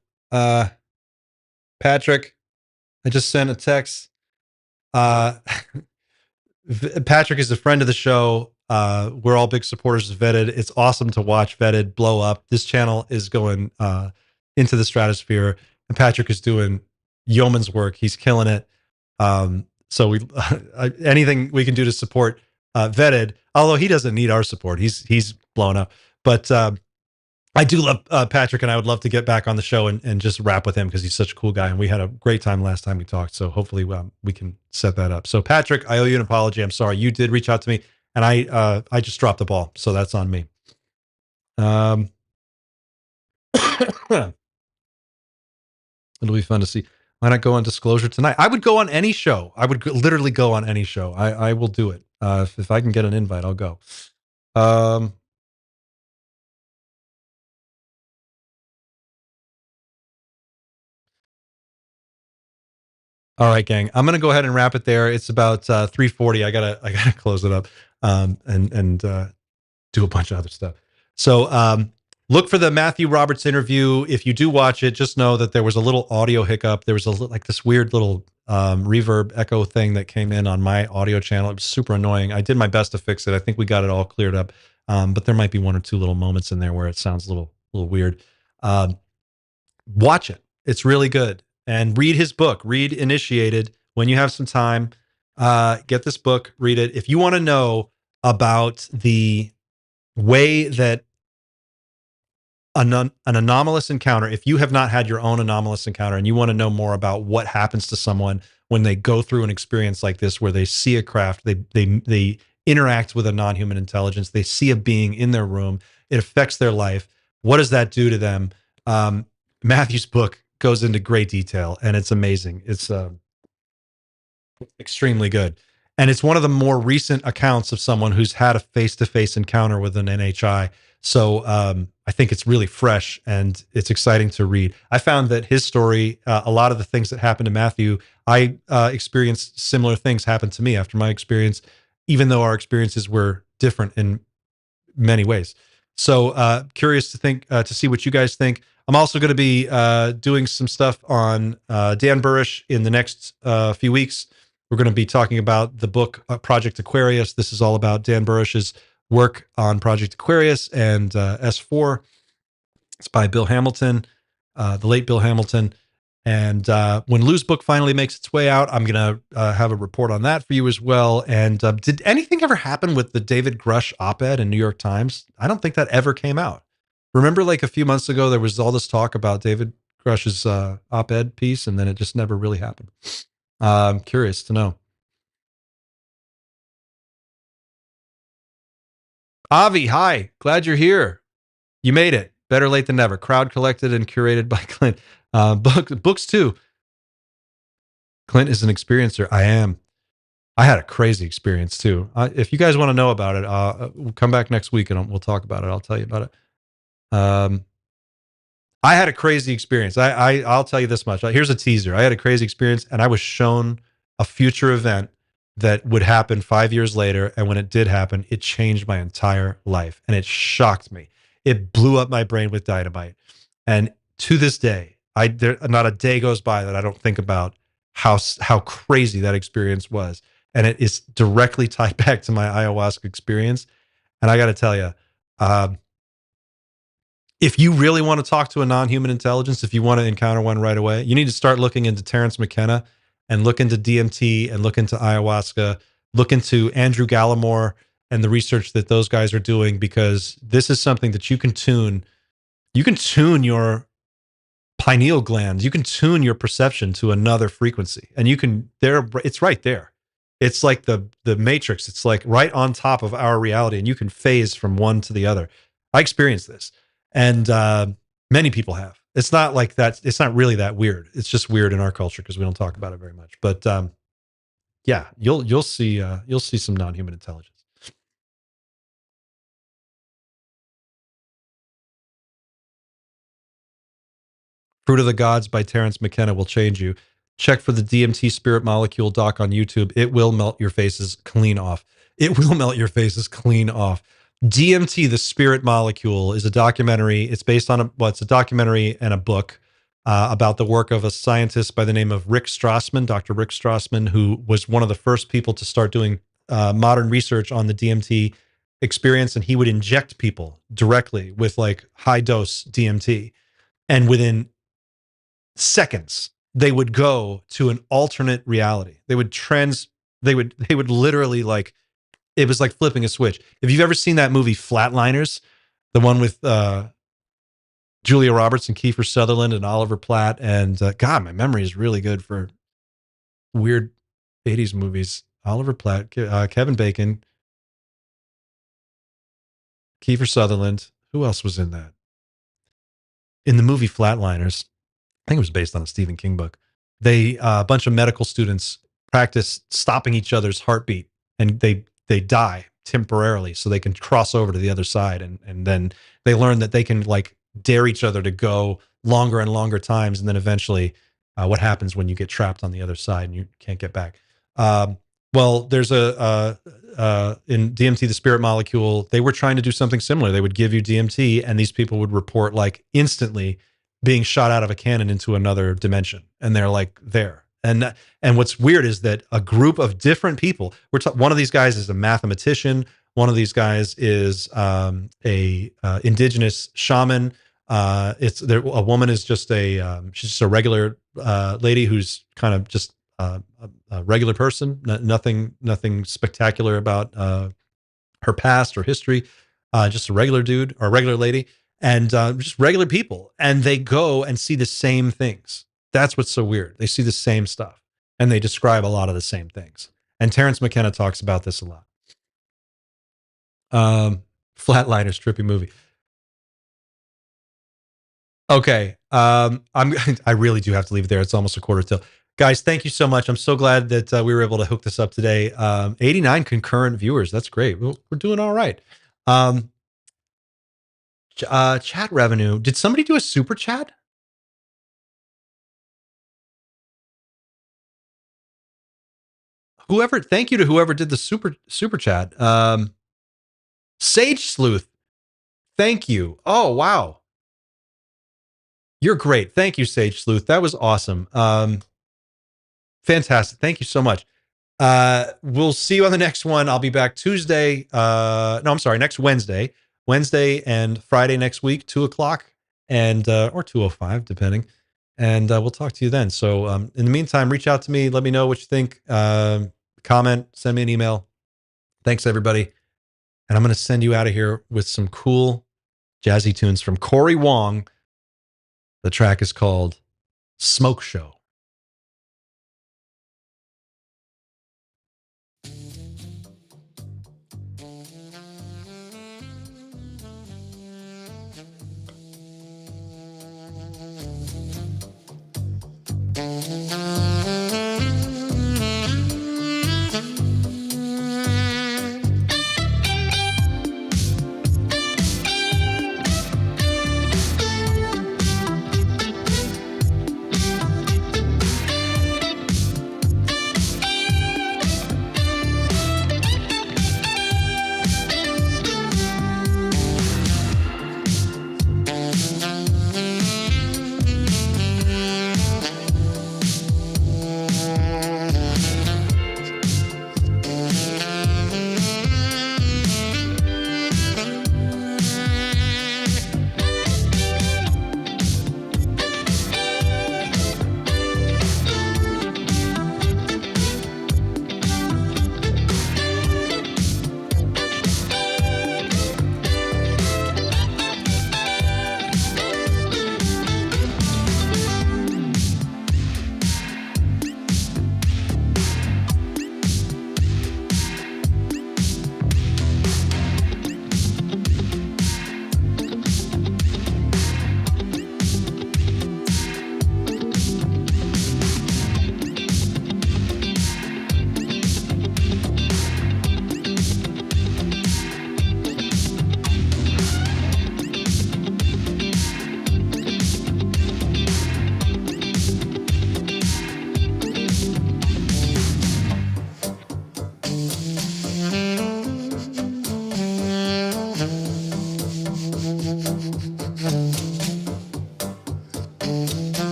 Patrick, I just sent a text. Patrick is a friend of the show. We're all big supporters of Vetted. It's awesome to watch Vetted blow up. This channel is going into the stratosphere, and Patrick is doing yeoman's work. He's killing it. So we anything we can do to support Vetted, although he doesn't need our support. He's blown up. But I do love Patrick, and I would love to get back on the show and just rap with him because he's such a cool guy. And we had a great time last time we talked. So hopefully we can set that up. So Patrick, I owe you an apology. I'm sorry. You did reach out to me, and I just dropped the ball. So that's on me. It'll be fun to see. Why not go on Disclosure tonight? I would go on any show. I would literally go on any show. I will do it. If I can get an invite, I'll go. All right, gang. I'm gonna go ahead and wrap it there. It's about 3:40. I gotta close it up and do a bunch of other stuff. So look for the Matthew Roberts interview. If you do watch it, just know that there was a little audio hiccup. There was like this weird little reverb echo thing that came in on my audio channel. It was super annoying. I did my best to fix it. I think we got it all cleared up, but there might be one or two little moments in there where it sounds a little weird. Watch it. It's really good. And read his book. Read Initiated when you have some time. Get this book, read it. If you want to know about the way that an anomalous encounter, if you have not had your own anomalous encounter and you want to know more about what happens to someone when they go through an experience like this, where they see a craft, they interact with a non-human intelligence, they see a being in their room, it affects their life. What does that do to them? Matthew's book goes into great detail, and it's amazing. It's extremely good. And it's one of the more recent accounts of someone who's had a face-to-face encounter with an NHI. So I think it's really fresh, and it's exciting to read. I found that his story, a lot of the things that happened to Matthew, I experienced similar things happen to me after my experience, even though our experiences were different in many ways. So curious to see what you guys think. I'm also going to be doing some stuff on Dan Burrish in the next few weeks. We're going to be talking about the book Project Aquarius. This is all about Dan Burrish's work on Project Aquarius and S4. It's by Bill Hamilton, the late Bill Hamilton. And when Lou's book finally makes its way out, I'm going to have a report on that for you as well. And did anything ever happen with the David Grush op-ed in New York Times? I don't think that ever came out. Remember, like a few months ago, there was all this talk about David Grush's op-ed piece, and then it just never really happened. I'm curious to know. Avi, hi. Glad you're here. You made it. Better late than never. Crowd collected and curated by Clint. Books too. Clint is an experiencer. I am. I had a crazy experience too. If you guys want to know about it, we'll come back next week and we'll talk about it. I'll tell you about it. I had a crazy experience. I'll tell you this much. Here's a teaser. I had a crazy experience, and I was shown a future event that would happen 5 years later. And when it did happen, it changed my entire life. And it shocked me. It blew up my brain with dynamite. And to this day, not a day goes by that I don't think about how crazy that experience was. And it is directly tied back to my ayahuasca experience. And I got to tell you, if you really want to talk to a non-human intelligence, if you want to encounter one right away, you need to start looking into Terence McKenna and look into DMT and look into ayahuasca, look into Andrew Gallimore and the research that those guys are doing, because this is something that you can tune. You can tune your pineal glands. You can tune your perception to another frequency, and it's right there. It's like the Matrix. It's like right on top of our reality, and you can phase from one to the other. I experienced this, and many people have. It's not like that. It's not really that weird. It's just weird in our culture because we don't talk about it very much. But yeah, you'll see some non-human intelligence. Fruit of the Gods by Terence McKenna will change you. Check for the DMT Spirit Molecule doc on YouTube. It will melt your faces clean off. It will melt your faces clean off. DMT, the Spirit Molecule, is a documentary. It's based on it's a documentary and a book about the work of a scientist by the name of Rick Strassman, Dr. Rick Strassman, who was one of the first people to start doing modern research on the DMT experience. And he would inject people directly with like high dose DMT. And within seconds, they would go to an alternate reality. They would literally, like, it was like flipping a switch. If you've ever seen that movie Flatliners, the one with Julia Roberts and Kiefer Sutherland and Oliver Platt, and God, my memory is really good for weird 80s movies. Oliver Platt, Kevin Bacon, Kiefer Sutherland. Who else was in that? In the movie Flatliners, I think it was based on a Stephen King book. A bunch of medical students practice stopping each other's heartbeat, and they die temporarily so they can cross over to the other side. And then they learn that they can like dare each other to go longer and longer times. And then eventually what happens when you get trapped on the other side and you can't get back. Well, there's in DMT, the Spirit Molecule, they were trying to do something similar. They would give you DMT and these people would report like instantly being shot out of a cannon into another dimension. And they're like there. And what's weird is that a group of different people, one of these guys is a mathematician. One of these guys is a indigenous shaman. A woman is just she's just a regular lady who's kind of just a regular person. Nothing spectacular about her past or history. Just a regular dude or a regular lady, and just regular people. And they go and see the same things. That's what's so weird. They see the same stuff and they describe a lot of the same things. And Terence McKenna talks about this a lot. Flatliners, trippy movie. Okay. I really do have to leave it there. It's almost a quarter till. Guys, thank you so much. I'm so glad that we were able to hook this up today. 89 concurrent viewers. That's great. We're doing all right. Chat revenue. Did somebody do a super chat? Thank you to whoever did the super chat. Sage Sleuth, thank you. Oh, wow. You're great. Thank you, Sage Sleuth. That was awesome. Fantastic. Thank you so much. We'll see you on the next one. I'll be back Tuesday. Next Wednesday. Wednesday and Friday next week, 2:00 and or 2:05, depending. And we'll talk to you then. So in the meantime, reach out to me. Let me know what you think. Comment, send me an email. Thanks, everybody. And I'm going to send you out of here with some cool jazzy tunes from Corey Wong. The track is called Smoke Show.